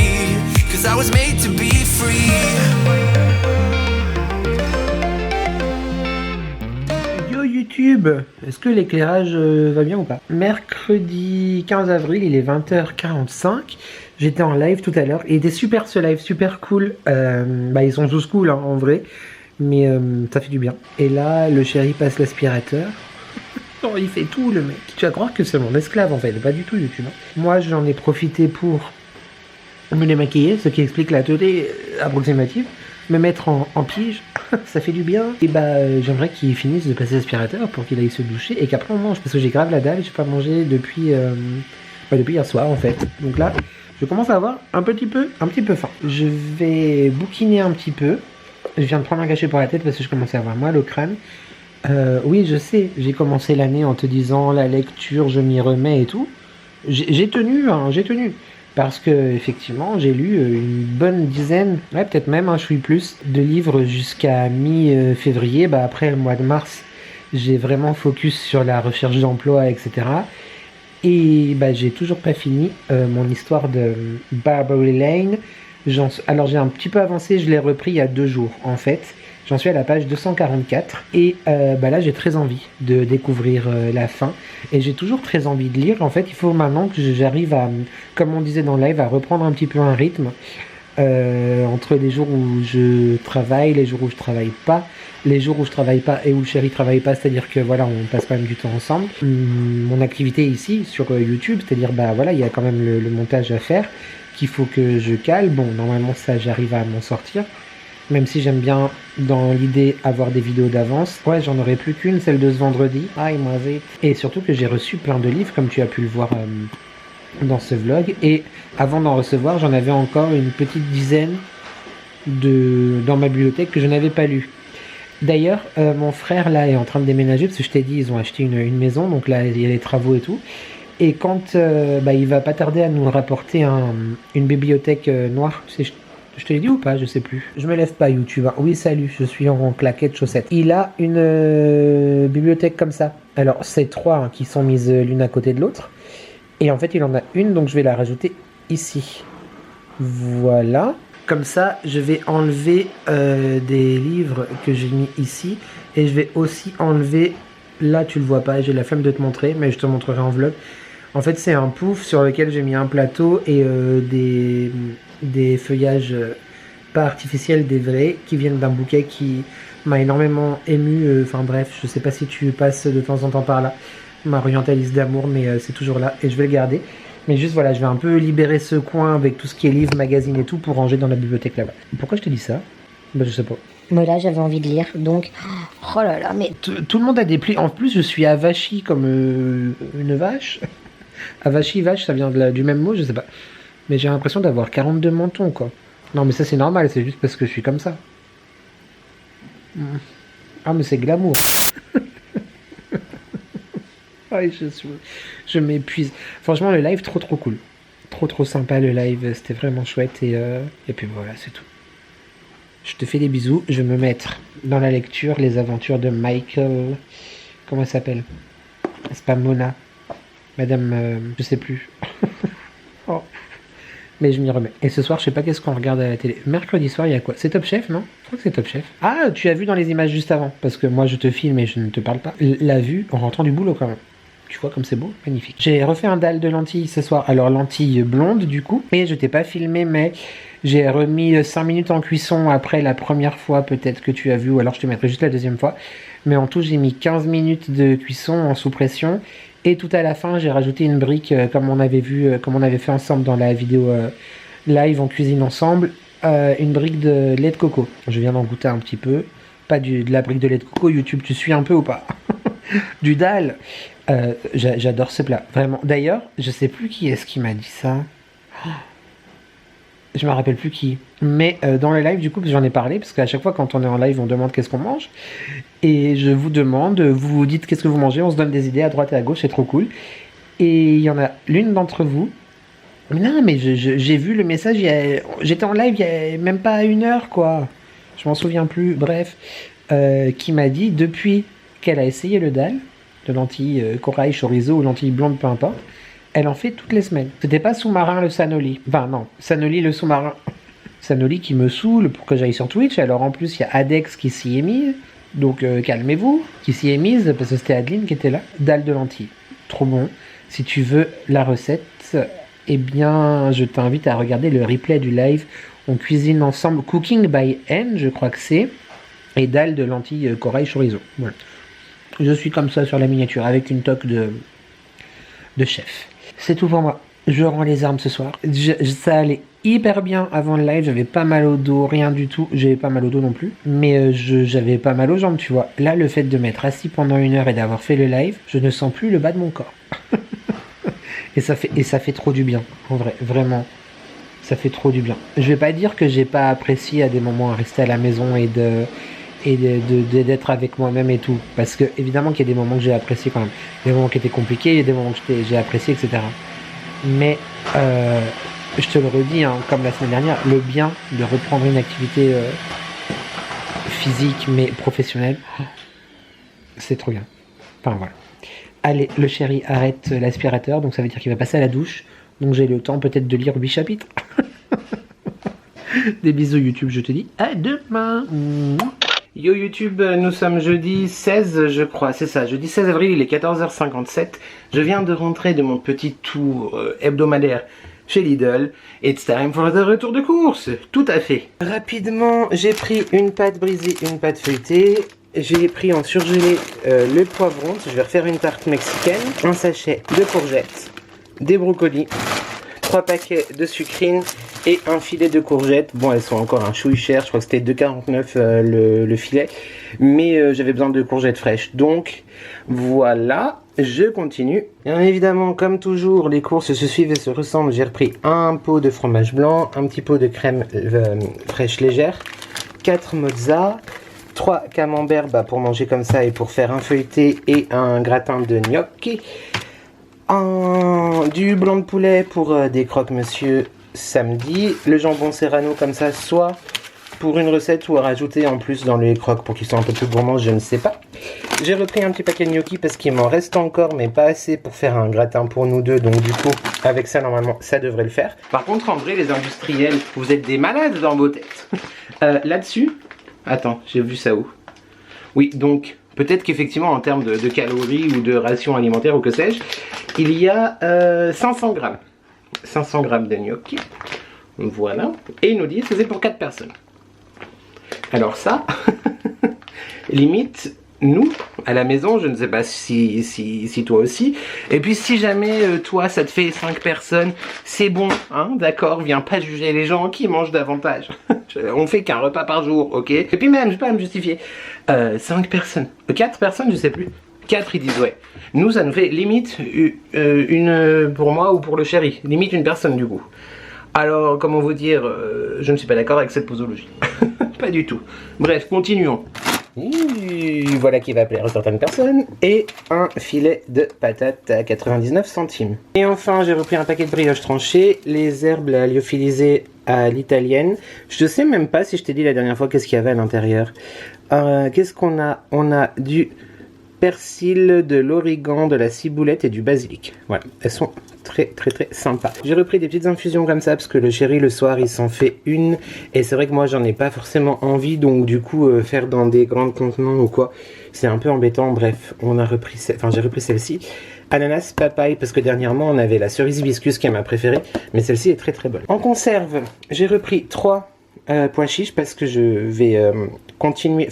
'Cause I was made to be free. Yo YouTube, est-ce que l'éclairage va bien ou pas? Mercredi 15 avril, il est 20h45. J'étais en live tout à l'heure. Il était super ce live, super cool. Bah ils sont tous cool hein, en vrai. Mais ça fait du bien. Et là, le chéri passe l'aspirateur. Oh, il fait tout le mec. Tu vas croire que c'est mon esclave en fait, pas du tout YouTube. Moi j'en ai profité pour me démaquiller, ce qui explique la tenue approximative. Me mettre en pige, ça fait du bien. Et bah j'aimerais qu'il finisse de passer l'aspirateur pour qu'il aille se doucher et qu'après on mange. Parce que j'ai grave la dalle, j'ai pas mangé depuis hier soir en fait. Donc là, je commence à avoir un petit peu faim. Je vais bouquiner un petit peu. Je viens de prendre un cachet pour la tête parce que je commençais à avoir mal au crâne. Oui, je sais, j'ai commencé l'année en te disant la lecture, je m'y remets et tout. J'ai tenu, hein, j'ai tenu. Parce que effectivement, j'ai lu une bonne dizaine, ouais, peut-être même un chouï plus, de livres jusqu'à mi-février. Bah, après le mois de mars, j'ai vraiment focus sur la recherche d'emploi, etc. Et bah, j'ai toujours pas fini mon histoire de Barbary Lane. Alors j'ai un petit peu avancé, je l'ai repris il y a 2 jours en fait. J'en suis à la page 244 et bah là j'ai très envie de découvrir la fin et j'ai toujours très envie de lire. En fait il faut maintenant que j'arrive à, comme on disait dans le live, à reprendre un petit peu un rythme entre les jours où je travaille, les jours où je travaille pas, les jours où je travaille pas et où chéri travaille pas, c'est-à-dire que voilà on passe quand même du temps ensemble. Mon activité ici sur YouTube, c'est-à-dire bah voilà il y a quand même le montage à faire qu'il faut que je cale. Bon normalement ça j'arrive à m'en sortir. Même si j'aime bien, dans l'idée, avoir des vidéos d'avance. Ouais, j'en aurai plus qu'une, celle de ce vendredi. Ah, il m'a vite. Et surtout que j'ai reçu plein de livres, comme tu as pu le voir dans ce vlog. Et avant d'en recevoir, j'en avais encore une petite dizaine dans ma bibliothèque que je n'avais pas lu. D'ailleurs, mon frère, là, est en train de déménager, parce que je t'ai dit, ils ont acheté une maison, donc là, il y a les travaux et tout. Et quand bah, il va pas tarder à nous rapporter une bibliothèque noire, tu sais, je te l'ai dit ou pas? Je sais plus. Je me lève pas YouTube. Hein. Oui, salut, je suis en claquette chaussettes. Il a une bibliothèque comme ça. Alors, c'est 3 hein, qui sont mises l'une à côté de l'autre. Et en fait, il en a une, donc je vais la rajouter ici. Voilà. Comme ça, je vais enlever des livres que j'ai mis ici. Et je vais aussi enlever... Là, tu le vois pas, j'ai la flemme de te montrer, mais je te montrerai en vlog. En fait, c'est un pouf sur lequel j'ai mis un plateau et des feuillages pas artificiels, des vrais, qui viennent d'un bouquet qui m'a énormément ému. Enfin bref, je sais pas si tu passes de temps en temps par là, ma orientaliste d'amour, mais c'est toujours là et je vais le garder. Mais juste voilà, je vais un peu libérer ce coin avec tout ce qui est livres, magazines et tout pour ranger dans la bibliothèque là-bas. Pourquoi je te dis ça? Bah je sais pas. Moi là j'avais envie de lire, donc... Oh là là, mais... Tout le monde a des plis. En plus, je suis avachi comme une vache. Avachi, vache, ça vient du même mot, je sais pas. Mais j'ai l'impression d'avoir 42 mentons, quoi. Non, mais ça, c'est normal, c'est juste parce que je suis comme ça. Ah, mais c'est glamour. Ah, je m'épuise. Franchement, le live, trop cool. trop sympa le live, c'était vraiment chouette et puis voilà, c'est tout. Je te fais des bisous, je vais me mettre dans la lecture les aventures de Michael... Comment elle s'appelle? C'est pas Mona. Madame... je sais plus. Oh. Mais je m'y remets. Et ce soir, je sais pas qu'est-ce qu'on regarde à la télé. Mercredi soir, il y a quoi? C'est Top Chef, non? Je crois que c'est Top Chef. Ah, tu as vu dans les images juste avant. Parce que moi, je te filme et je ne te parle pas. La vue en rentrant du boulot quand même. Tu vois comme c'est beau? Magnifique. J'ai refait un dalle de lentilles ce soir. Alors, lentilles blondes du coup. Et je t'ai pas filmé, mais j'ai remis 5 minutes en cuisson après la première fois peut-être que tu as vu. Ou alors je te mettrai juste la deuxième fois. Mais en tout, j'ai mis 15 minutes de cuisson en sous pression. Et tout à la fin, j'ai rajouté une brique comme on avait vu, comme on avait fait ensemble dans la vidéo live en cuisine ensemble, une brique de lait de coco. Je viens d'en goûter un petit peu. Pas de la brique de lait de coco, YouTube, tu suis un peu ou pas? Du dalle. J'adore ce plat, vraiment. D'ailleurs, je sais plus qui est-ce qui m'a dit ça. Je me rappelle plus qui. Mais dans le live, du coup, j'en ai parlé, parce qu'à chaque fois, quand on est en live, on demande qu'est-ce qu'on mange. Et je vous demande, vous vous dites qu'est-ce que vous mangez, on se donne des idées à droite et à gauche, c'est trop cool. Et il y en a l'une d'entre vous. Mais non, mais j'ai vu le message, j'étais en live il y a même pas 1 heure, quoi. Je m'en souviens plus, bref. Qui m'a dit, depuis qu'elle a essayé le dalle, de lentilles corail, chorizo ou lentilles blondes, peu importe, elle en fait toutes les semaines. C'était pas sous-marin le Sanoli. Enfin non, Sanoli le sous-marin. Sanoli qui me saoule pour que j'aille sur Twitch. Alors en plus il y a Adex qui s'y est mise. Donc calmez-vous. Qui s'y est mise parce que c'était Adeline qui était là. Dalle de lentilles. Trop bon. Si tu veux la recette, eh bien je t'invite à regarder le replay du live. On cuisine ensemble. Cooking by N, je crois que c'est. Et dalle de lentilles corail chorizo. Voilà. Je suis comme ça sur la miniature avec une toque de chef. C'est tout pour moi. Je rends les armes ce soir. Ça allait hyper bien avant le live. J'avais pas mal au dos, rien du tout. J'avais pas mal au dos non plus. Mais j'avais pas mal aux jambes, tu vois. Là, le fait de m'être assis pendant 1 heure et d'avoir fait le live, je ne sens plus le bas de mon corps. et ça fait trop du bien. En vrai, vraiment. Ça fait trop du bien. Je vais pas dire que j'ai pas apprécié à des moments à rester à la maison et d'être avec moi-même et tout. Parce que, évidemment, qu'il y a des moments que j'ai apprécié quand même. Des moments qui étaient compliqués, il y a des moments que j'ai apprécié, etc. Mais, je te le redis, hein, comme la semaine dernière, le bien de reprendre une activité physique, mais professionnelle, c'est trop bien. Enfin, voilà. Allez, le chéri arrête l'aspirateur, donc ça veut dire qu'il va passer à la douche. Donc j'ai le temps peut-être de lire 8 chapitres. Des bisous YouTube, je te dis à demain. Yo YouTube, nous sommes jeudi 16, je crois, c'est ça, jeudi 16 avril, il est 14h57. Je viens de rentrer de mon petit tour hebdomadaire chez Lidl. It's time for the retour de course, tout à fait. Rapidement, j'ai pris une pâte brisée, une pâte feuilletée. J'ai pris en surgelé le poivron, je vais refaire une tarte mexicaine. Un sachet de courgettes, des brocolis, 3 paquets de sucrine et un filet de courgettes. Bon, elles sont encore un chouille chères, je crois que c'était 2,49 le filet, mais j'avais besoin de courgettes fraîches. Donc voilà, je continue. Bien évidemment, comme toujours, les courses se suivent et se ressemblent. J'ai repris un pot de fromage blanc, un petit pot de crème fraîche légère, 4 mozza, 3 camemberts pour manger comme ça et pour faire un feuilleté et un gratin de gnocchi. Du blanc de poulet pour des croque-monsieur samedi. Le jambon serrano comme ça, soit pour une recette ou à rajouter en plus dans les croques pour qu'ils soient un peu plus gourmands, je ne sais pas. J'ai repris un petit paquet de gnocchi parce qu'il m'en reste encore, mais pas assez pour faire un gratin pour nous deux. Donc du coup, avec ça, normalement, ça devrait le faire. Par contre, en vrai, les industriels, vous êtes des malades dans vos têtes. Là-dessus, attends, j'ai vu ça où? Oui, donc... peut-être qu'effectivement en termes de calories ou de ration alimentaire ou que sais-je, il y a 500 grammes. 500 grammes de gnocchi. Voilà. Et ils nous disent que c'est pour 4 personnes. Alors ça, limite, nous, à la maison, je ne sais pas si toi aussi. Et puis si jamais toi, ça te fait 5 personnes, c'est bon, hein, d'accord, viens pas juger les gens qui mangent davantage. On fait qu'un repas par jour, ok? Et puis même, je vais pas me justifier. 5 personnes. 4 personnes, je sais plus. 4, ils disent ouais. Nous, ça nous fait limite une pour moi ou pour le chéri. Limite une personne du coup. Alors, comment vous dire, je ne suis pas d'accord avec cette posologie. Pas du tout. Bref, continuons. Voilà qui va plaire à certaines personnes. Et un filet de patates à 99 centimes. Et enfin, j'ai repris un paquet de brioches tranchées, les herbes là, lyophilisées à l'italienne. Je ne sais même pas si je t'ai dit la dernière fois qu'est-ce qu'il y avait à l'intérieur. Qu'est-ce qu'on a? On a du persil, de l'origan, de la ciboulette et du basilic. Voilà, elles sont très sympas. J'ai repris des petites infusions comme ça parce que le chéri le soir il s'en fait une et c'est vrai que moi j'en ai pas forcément envie, donc du coup faire dans des grands contenants ou quoi c'est un peu embêtant. Bref, on a repris j'ai repris celle-ci. Ananas, papaye, parce que dernièrement on avait la cerise hibiscus qui est ma préférée, mais celle-ci est très bonne. En conserve, j'ai repris 3 pois chiches parce que je vais continuer,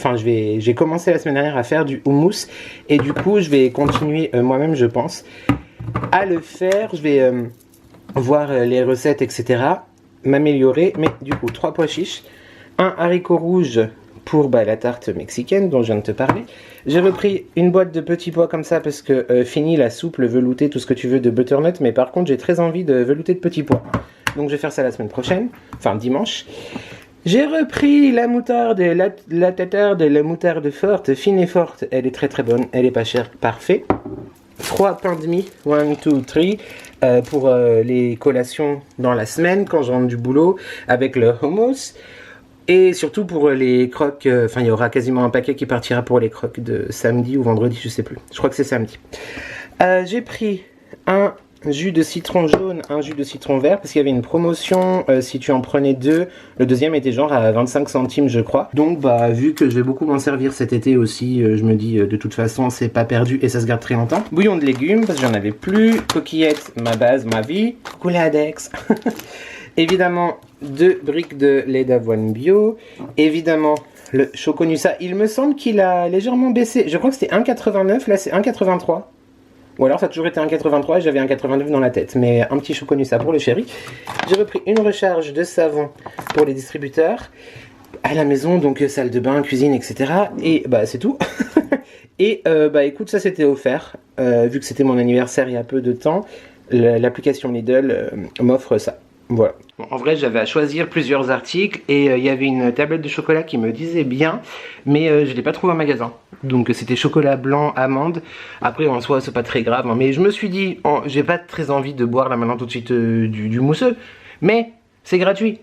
j'ai commencé la semaine dernière à faire du houmous et du coup je vais continuer moi-même je pense à le faire. Je vais voir les recettes etc, m'améliorer, mais du coup 3 pois chiches, un haricot rouge pour la tarte mexicaine dont je viens de te parler. J'ai repris une boîte de petits pois comme ça parce que fini la soupe, le velouté, tout ce que tu veux de butternut, mais par contre j'ai très envie de velouté de petits pois. Donc je vais faire ça la semaine prochaine, enfin dimanche. J'ai repris la moutarde, la tatarde, la moutarde forte, fine et forte. Elle est très bonne, elle est pas chère, parfait. 3 pains de mie, 1, 2, 3, pour les collations dans la semaine quand je rentre du boulot avec le hummus. Et surtout pour les croques, il y aura quasiment un paquet qui partira pour les croques de samedi ou vendredi, je sais plus. Je crois que c'est samedi. J'ai pris un jus de citron jaune, un jus de citron vert, parce qu'il y avait une promotion, si tu en prenais 2, le deuxième était genre à 25 centimes je crois. Donc vu que je vais beaucoup m'en servir cet été aussi, je me dis de toute façon c'est pas perdu et ça se garde très longtemps. Bouillon de légumes, parce que j'en avais plus, coquillettes, ma base, ma vie, couladex. Évidemment 2 briques de lait d'avoine bio, évidemment le Choconussa, il me semble qu'il a légèrement baissé, je crois que c'était 1,89, là c'est 1,83. Ou alors ça a toujours été 1,83 et j'avais 1,89 dans la tête. Mais un petit Choconussa pour le chéri. J'ai repris une recharge de savon pour les distributeurs. À la maison, donc salle de bain, cuisine, etc. Et c'est tout. Et écoute, ça c'était offert. Vu que c'était mon anniversaire il y a peu de temps, l'application Lidl m'offre ça. Voilà. Bon, en vrai, j'avais à choisir plusieurs articles et il y avait une tablette de chocolat qui me disait bien, mais je ne l'ai pas trouvé en magasin. Donc c'était chocolat blanc, amande. Après, en soi, c'est pas très grave, hein, mais je me suis dit, j'ai pas très envie de boire là maintenant tout de suite du mousseux, mais c'est gratuit.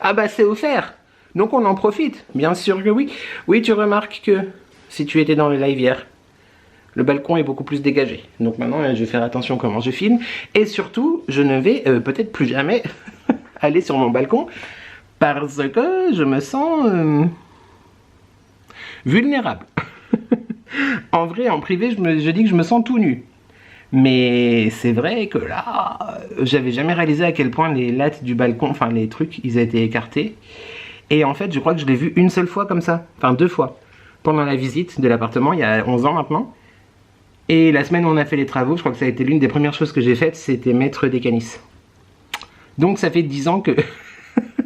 Ah c'est offert, donc on en profite, bien sûr que oui. Oui, tu remarques que si tu étais dans le live hier, le balcon est beaucoup plus dégagé. Donc maintenant, je vais faire attention comment je filme. Et surtout, je ne vais peut-être plus jamais aller sur mon balcon parce que je me sens vulnérable. En vrai, en privé, je dis que je me sens tout nu. Mais c'est vrai que là, j'avais jamais réalisé à quel point les lattes du balcon, enfin les trucs, ils étaient écartés. Et en fait, je crois que je l'ai vu une seule fois comme ça. Enfin 2 fois. Pendant la visite de l'appartement, il y a 11 ans maintenant. Et la semaine où on a fait les travaux, je crois que ça a été l'une des premières choses que j'ai faites, c'était mettre des canisses. Donc ça fait 10 ans que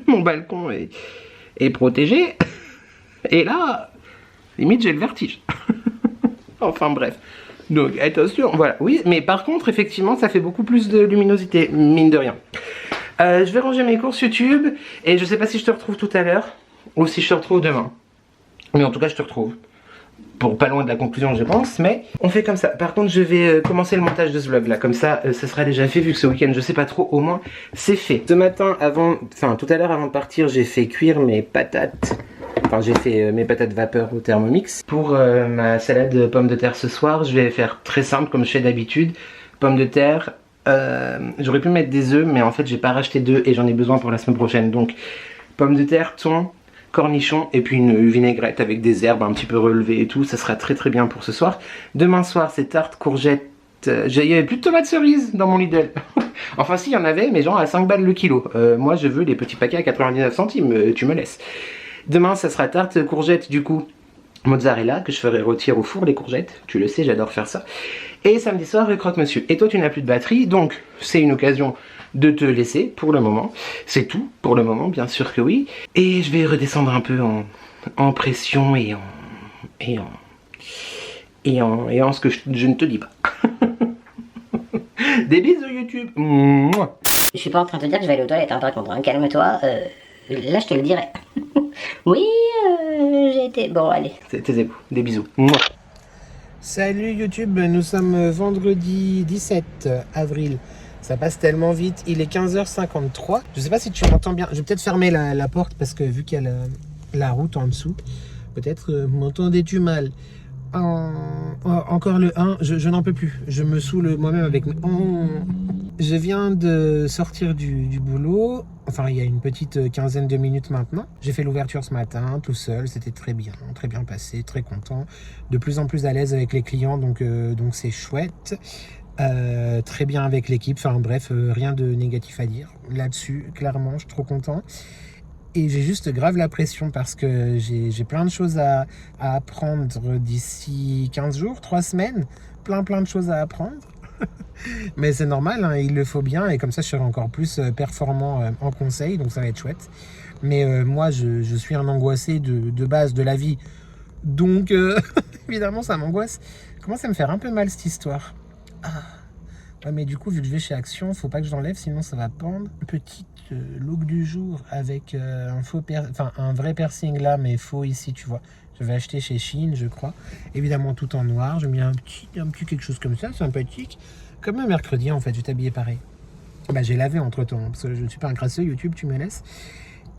mon balcon est protégé. Et là, limite j'ai le vertige. Enfin bref. Donc attention, voilà. Oui, mais par contre, effectivement, ça fait beaucoup plus de luminosité, mine de rien. Je vais ranger mes courses YouTube. Et je sais pas si je te retrouve tout à l'heure ou si je te retrouve demain. Mais en tout cas, je te retrouve. Pour pas loin de la conclusion je pense, mais on fait comme ça. Par contre je vais commencer le montage de ce vlog là, comme ça ça sera déjà fait vu que ce week-end je sais pas trop, au moins c'est fait. Ce matin tout à l'heure avant de partir j'ai fait cuire mes patates, j'ai fait mes patates vapeur au Thermomix. Pour ma salade pommes de terre ce soir, je vais faire très simple comme je fais d'habitude. Pommes de terre, j'aurais pu mettre des œufs mais en fait j'ai pas racheté d'œufs et j'en ai besoin pour la semaine prochaine. Donc pommes de terre, thon, cornichons et puis une vinaigrette avec des herbes un petit peu relevées et tout, ça sera très bien pour ce soir. Demain soir c'est tarte, courgette, il y avait plus de tomates cerises dans mon Lidl. Enfin si, il y en avait, mais genre à 5 balles le kilo. Moi je veux les petits paquets à 99 centimes, tu me laisses. Demain ça sera tarte, courgette du coup, mozzarella, que je ferai rôtir au four les courgettes, tu le sais, j'adore faire ça. Et samedi soir le croque-monsieur. Et toi tu n'as plus de batterie, donc c'est une occasion de te laisser pour le moment. C'est tout pour le moment, bien sûr que oui. Et je vais redescendre un peu en pression et en ce que je ne te dis pas. Des bisous YouTube. Mouah. Je suis pas en train de te dire que je vais aller aux toilettes, hein, par contre, hein. Calme-toi. Là, je te le dirai. Oui, Et bon, allez. Taisez-vous. Des bisous. Mouah. Salut YouTube, nous sommes vendredi 17 avril. Ça passe tellement vite, il est 15h53. Je sais pas si tu m'entends bien, je vais peut-être fermer la porte parce que vu qu'il y a la route en dessous, peut-être m'entendais-tu mal. Encore le 1, je n'en peux plus. Je me saoule moi-même avec... Je viens de sortir du boulot. Enfin, il y a une petite quinzaine de minutes maintenant. J'ai fait l'ouverture ce matin, tout seul. C'était très bien passé, très content. De plus en plus à l'aise avec les clients, donc c'est chouette. Très bien avec l'équipe. Enfin bref, rien de négatif à dire. Là-dessus, clairement, je suis trop content. Et j'ai juste grave la pression parce que j'ai plein de choses à apprendre d'ici 15 jours, 3 semaines. Plein de choses à apprendre. Mais c'est normal, hein, il le faut bien. Et comme ça, je serai encore plus performant en conseil. Donc ça va être chouette. Mais moi, je suis un angoissé de base de la vie. Donc, évidemment, ça m'angoisse. Commence à me faire un peu mal cette histoire. Ouais, mais du coup, vu que je vais chez Action, faut pas que je l'enlève, sinon ça va pendre. Petite look du jour avec un vrai piercing là, mais faux ici, tu vois. Je vais acheter chez Shein, je crois. Évidemment, tout en noir. Je mets un petit quelque chose comme ça, sympathique. Comme un mercredi, en fait, je vais t'habiller pareil. Bah, j'ai lavé entre-temps, parce que je ne suis pas un crasseux, YouTube, tu me laisses.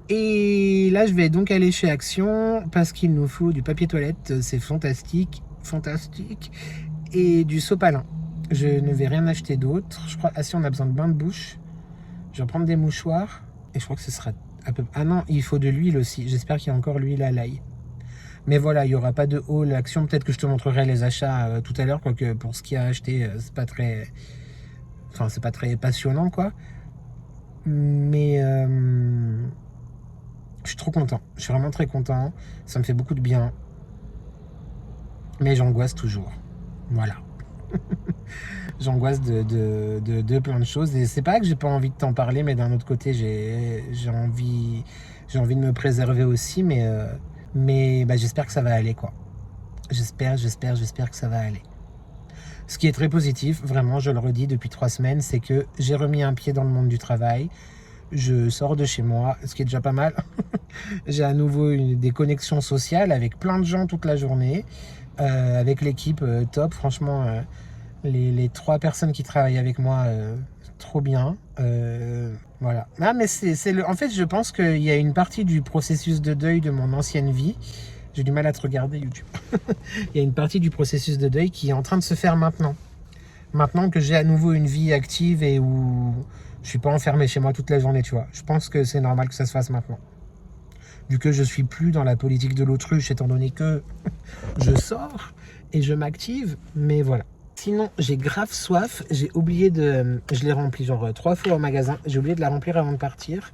Et là, je vais donc aller chez Action, parce qu'il nous faut du papier toilette. C'est fantastique. Et du sopalin. Je ne vais rien acheter d'autre. Je crois, si on a besoin de bain de bouche, je vais prendre des mouchoirs. Et je crois que ce sera à peu... Ah non, il faut de l'huile aussi. J'espère qu'il y a encore l'huile à l'ail. Mais voilà, il n'y aura pas de haul Action. Peut-être que je te montrerai les achats tout à l'heure. Quoique pour ce qu'il y a à acheter, c'est pas très... Enfin, c'est pas très passionnant, quoi. Mais... je suis trop content. Je suis vraiment très content. Ça me fait beaucoup de bien. Mais j'angoisse toujours. Voilà. J'angoisse de plein de choses. Et c'est pas que j'ai pas envie de t'en parler, mais d'un autre côté, j'ai envie de me préserver aussi. Mais bah, j'espère que ça va aller, quoi. J'espère que ça va aller. Ce qui est très positif, vraiment, je le redis depuis 3 semaines, c'est que j'ai remis un pied dans le monde du travail. Je sors de chez moi, ce qui est déjà pas mal. J'ai à nouveau des connexions sociales avec plein de gens toute la journée. Avec l'équipe top, franchement, les 3 personnes qui travaillent avec moi, trop bien. Voilà. Ah, mais en fait, je pense qu'il y a une partie du processus de deuil de mon ancienne vie. J'ai du mal à te regarder, YouTube. Il y a une partie du processus de deuil qui est en train de se faire maintenant. Maintenant que j'ai à nouveau une vie active et où je suis pas enfermé chez moi toute la journée, tu vois. Je pense que c'est normal que ça se fasse maintenant. Vu que je suis plus dans la politique de l'autruche, étant donné que je sors et je m'active, mais voilà. Sinon, j'ai grave soif, j'ai oublié de... Je l'ai rempli genre 3 fois au magasin, j'ai oublié de la remplir avant de partir.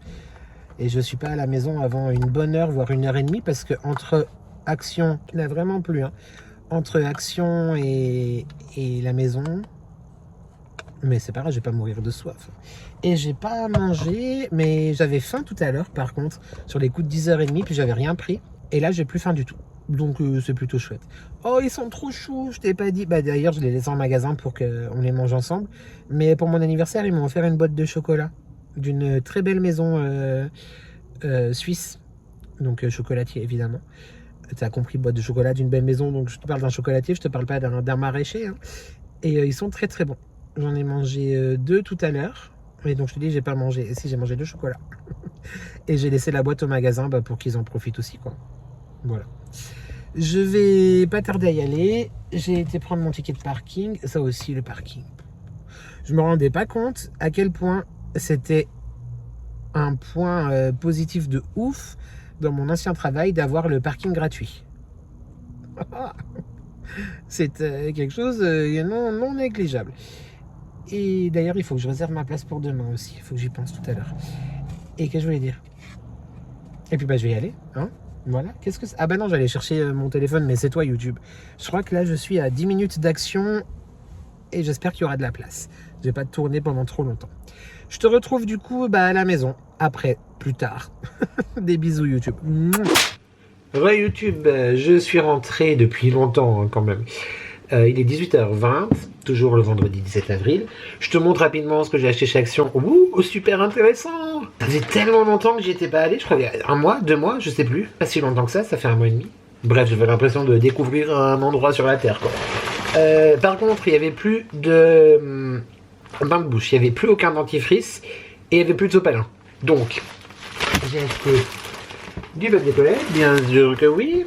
Et je suis pas à la maison avant une bonne heure, voire 1h30, parce que entre Action, il n'y en a vraiment plus, hein. Entre Action et la maison... Mais c'est pas grave, je vais pas mourir de soif. Et j'ai pas mangé, mais j'avais faim tout à l'heure, par contre, sur les coups de 10h30, puis j'avais rien pris. Et là, j'ai plus faim du tout. Donc, c'est plutôt chouette. Oh, ils sont trop choux, je t'ai pas dit. Bah, d'ailleurs, je les laisse en magasin pour qu'on les mange ensemble. Mais pour mon anniversaire, ils m'ont offert une boîte de chocolat d'une très belle maison suisse. Donc, chocolatier, évidemment. Tu as compris, boîte de chocolat d'une belle maison. Donc, je te parle d'un chocolatier, je te parle pas d'un maraîcher. Hein. Et ils sont très, très bons. J'en ai mangé 2 tout à l'heure. Et donc je te dis, j'ai pas mangé. Et si, j'ai mangé 2 chocolats. Et j'ai laissé la boîte au magasin pour qu'ils en profitent aussi, quoi. Voilà. Je vais pas tarder à y aller. J'ai été prendre mon ticket de parking. Ça aussi, le parking. Je me rendais pas compte à quel point c'était un point positif de ouf dans mon ancien travail d'avoir le parking gratuit. C'est quelque chose non négligeable. Et d'ailleurs, il faut que je réserve ma place pour demain aussi. Il faut que j'y pense tout à l'heure. Et que je voulais dire. Et puis, bah, je vais y aller. Hein, voilà. Qu'est-ce que c'est ? Ah, bah non, j'allais chercher mon téléphone, mais c'est toi, YouTube. Je crois que là, je suis à 10 minutes d'action. Et j'espère qu'il y aura de la place. Je vais pas tourner pendant trop longtemps. Je te retrouve du coup à la maison. Après, plus tard. Des bisous, YouTube. Ouais, YouTube, je suis rentré depuis longtemps, hein, quand même. Il est 18h20, toujours le vendredi 17 avril. Je te montre rapidement ce que j'ai acheté chez Action. Ouh, super intéressant! Ça faisait tellement longtemps que j'y étais pas allé, je crois il y a 1 mois, 2 mois, je sais plus. Pas si longtemps que ça fait 1 mois et demi. Bref, j'avais l'impression de découvrir un endroit sur la Terre, quoi. Par contre, il n'y avait plus de bain de bouche, il n'y avait plus aucun dentifrice et il n'y avait plus de sopalin. Donc, j'ai acheté du papier toilette, bien sûr que oui.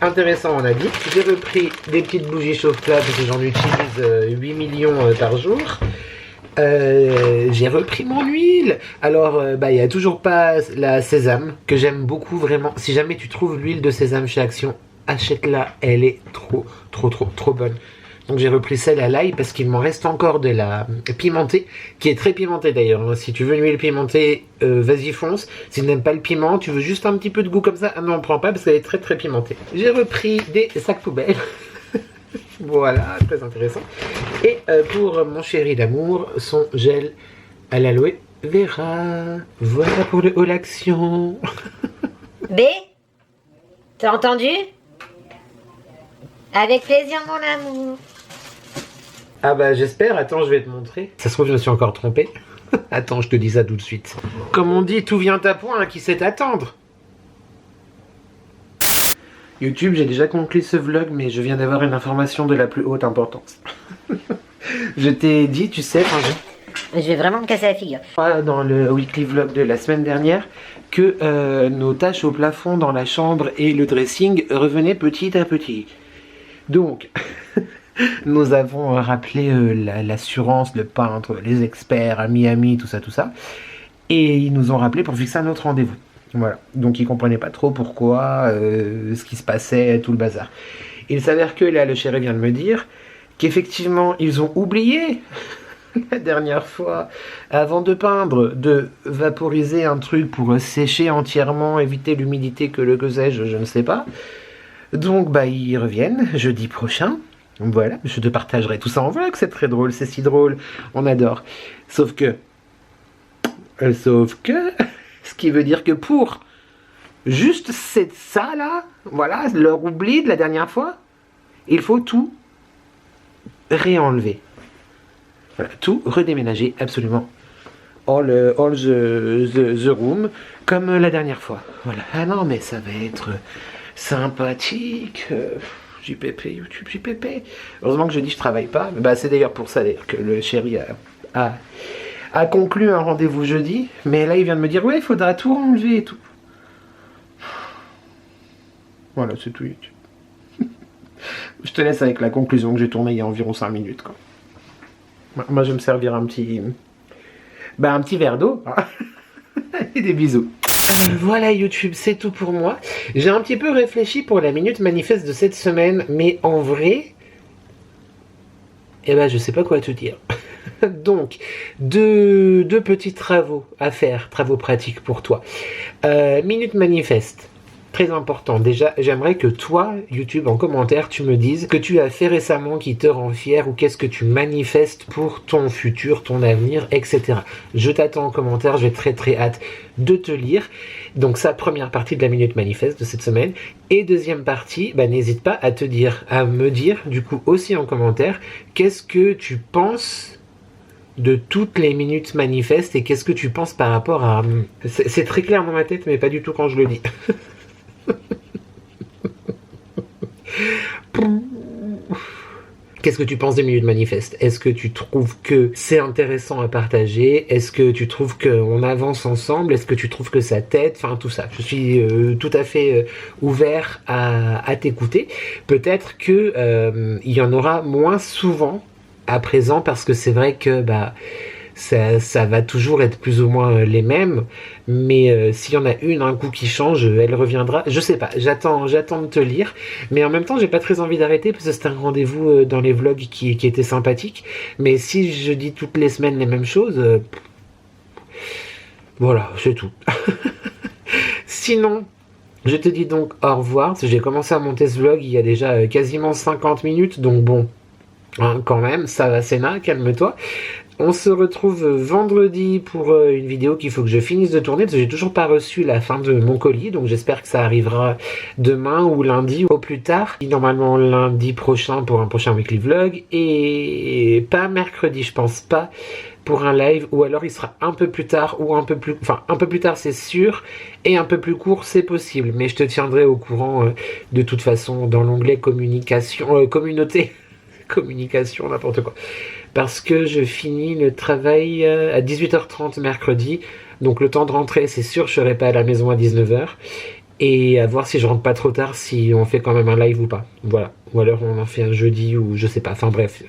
Intéressant, on a dit. J'ai repris des petites bougies chauffe-plat parce que j'en utilise 8 millions par jour. J'ai repris mon huile. Alors, il n'y a toujours pas la sésame que j'aime beaucoup, vraiment. Si jamais tu trouves l'huile de sésame chez Action, achète-la. Elle est trop bonne. Donc j'ai repris celle à l'ail parce qu'il m'en reste encore de la pimentée, qui est très pimentée d'ailleurs. Si tu veux une huile pimentée, vas-y fonce. Si tu n'aimes pas le piment, tu veux juste un petit peu de goût comme ça, non, on prend pas parce qu'elle est très pimentée. J'ai repris des sacs poubelles. Voilà, très intéressant. Et pour mon chéri d'amour, son gel à l'aloe vera. Voilà pour le haul action. B, t'as entendu? Avec plaisir, mon amour. Ah bah j'espère, attends, je vais te montrer. Ça se trouve, je me suis encore trompé. Attends, je te dis ça tout de suite. Comme on dit, tout vient à point, qui sait attendre. YouTube, j'ai déjà conclu ce vlog, mais je viens d'avoir une information de la plus haute importance. Je t'ai dit, tu sais, Je vais vraiment me casser la figure. dans le weekly vlog de la semaine dernière, que nos tâches au plafond dans la chambre et le dressing revenaient petit à petit. Donc, nous avons rappelé l'assurance, le peintre, les experts à Miami, tout ça. Et ils nous ont rappelé pour fixer un autre rendez-vous. Voilà. Donc, ils comprenaient pas trop pourquoi, ce qui se passait, tout le bazar. Il s'avère que là, le chéri vient de me dire qu'effectivement, ils ont oublié la dernière fois, avant de peindre, de vaporiser un truc pour sécher entièrement, éviter l'humidité que sais-je, je ne sais pas. Donc ils reviennent jeudi prochain. Voilà, je te partagerai tout ça en vlog, c'est très drôle, c'est si drôle, on adore. Sauf que, ce qui veut dire que pour juste ça là, voilà, leur oubli de la dernière fois, il faut tout réenlever. Voilà, tout redéménager, absolument. All the room, comme la dernière fois. Voilà. Ah non, mais ça va être sympathique. JPP, YouTube, JPP. Heureusement que je dis je travaille pas. C'est d'ailleurs pour ça d'ailleurs que le chéri a conclu un rendez-vous jeudi. Mais là, il vient de me dire, ouais, il faudra tout enlever et tout. Voilà, c'est tout YouTube. Je te laisse avec la conclusion que j'ai tournée il y a environ 5 minutes, quoi. Moi, je vais me servir un petit verre d'eau. Et des bisous. Voilà YouTube, c'est tout pour moi. J'ai un petit peu réfléchi pour la minute manifeste de cette semaine, mais en vrai, je sais pas quoi te dire. Donc, deux petits travaux à faire, travaux pratiques pour toi. Minute manifeste. Très important. Déjà, j'aimerais que toi, YouTube, en commentaire, tu me dises ce que tu as fait récemment qui te rend fier ou qu'est-ce que tu manifestes pour ton futur, ton avenir, etc. Je t'attends en commentaire, j'ai très hâte de te lire. Donc ça, première partie de la minute manifeste de cette semaine. Et deuxième partie, n'hésite pas à me dire, du coup, aussi en commentaire, qu'est-ce que tu penses de toutes les minutes manifestes et qu'est-ce que tu penses par rapport à... C'est très clair dans ma tête, mais pas du tout quand je le dis. Qu'est-ce que tu penses des minutes manifestes? Est-ce que tu trouves que c'est intéressant à partager? Est-ce que tu trouves qu'on avance ensemble? Est-ce que tu trouves que ça t'aide? Enfin, tout ça. Je suis tout à fait ouvert à t'écouter. Peut-être que il y en aura moins souvent à présent parce que c'est vrai que ça va toujours être plus ou moins les mêmes, mais s'il y en a un coup qui change, elle reviendra. Je sais pas, j'attends de te lire, mais en même temps j'ai pas très envie d'arrêter parce que c'était un rendez-vous dans les vlogs qui était sympathique, mais si je dis toutes les semaines les mêmes choses, voilà, c'est tout. Sinon, je te dis donc au revoir, parce que j'ai commencé à monter ce vlog il y a déjà quasiment 50 minutes, donc bon, quand même, ça va Sénat, calme-toi. On se retrouve vendredi pour une vidéo qu'il faut que je finisse de tourner parce que j'ai toujours pas reçu la fin de mon colis, donc j'espère que ça arrivera demain ou lundi au plus tard. Normalement lundi prochain pour un prochain weekly vlog et pas mercredi, je pense pas, pour un live, ou alors il sera un peu plus tard, ou un peu plus tard c'est sûr, et un peu plus court c'est possible, mais je te tiendrai au courant de toute façon dans l'onglet communication, communauté, communication, n'importe quoi, parce que je finis le travail à 18h30 mercredi, donc le temps de rentrer c'est sûr, je serai pas à la maison à 19h, et à voir si je rentre pas trop tard, si on fait quand même un live ou pas. Voilà. Ou alors on en fait un jeudi ou je sais pas. Enfin bref,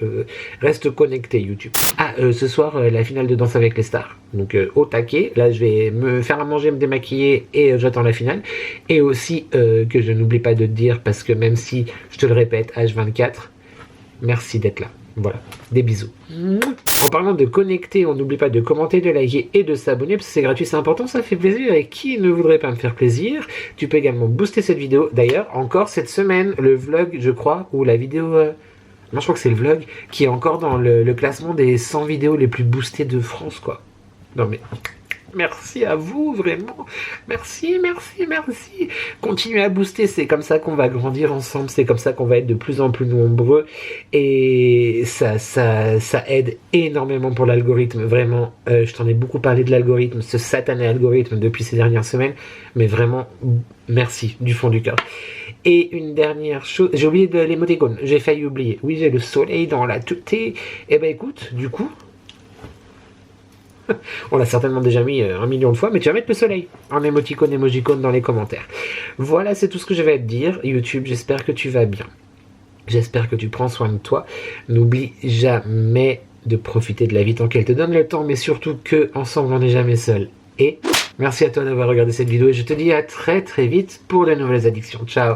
reste connecté YouTube. Ah, ce soir, la finale de Danse avec les stars. Donc au taquet. Là, je vais me faire à manger, me démaquiller et j'attends la finale. Et aussi que je n'oublie pas de te dire, parce que même si, je te le répète, H24, merci d'être là. Voilà, des bisous. En parlant de connecter, on n'oublie pas de commenter, de liker et de s'abonner parce que c'est gratuit, c'est important, ça fait plaisir. Et qui ne voudrait pas me faire plaisir? Tu peux également booster cette vidéo. D'ailleurs, encore cette semaine, le vlog, je crois, ou la vidéo... non, je crois que c'est le vlog qui est encore dans le classement des 100 vidéos les plus boostées de France, quoi. Non mais... merci à vous, vraiment. Merci, merci, merci. Continuez à booster, c'est comme ça qu'on va grandir ensemble, c'est comme ça qu'on va être de plus en plus nombreux. Et ça aide énormément pour l'algorithme, vraiment. Je t'en ai beaucoup parlé de l'algorithme, ce satané algorithme depuis ces dernières semaines. Mais vraiment, merci du fond du cœur. Et une dernière chose, j'ai oublié de l'émoticône, j'ai failli oublier. Oui, j'ai le soleil dans la tête. Et ben écoute, du coup... on l'a certainement déjà mis 1 million de fois, mais tu vas mettre le soleil en émojicône dans les commentaires. Voilà, c'est tout ce que je vais te dire. YouTube, j'espère que tu vas bien. J'espère que tu prends soin de toi. N'oublie jamais de profiter de la vie tant qu'elle te donne le temps, mais surtout que ensemble on n'est jamais seul. Et merci à toi d'avoir regardé cette vidéo et je te dis à très très vite pour de nouvelles addictions. Ciao.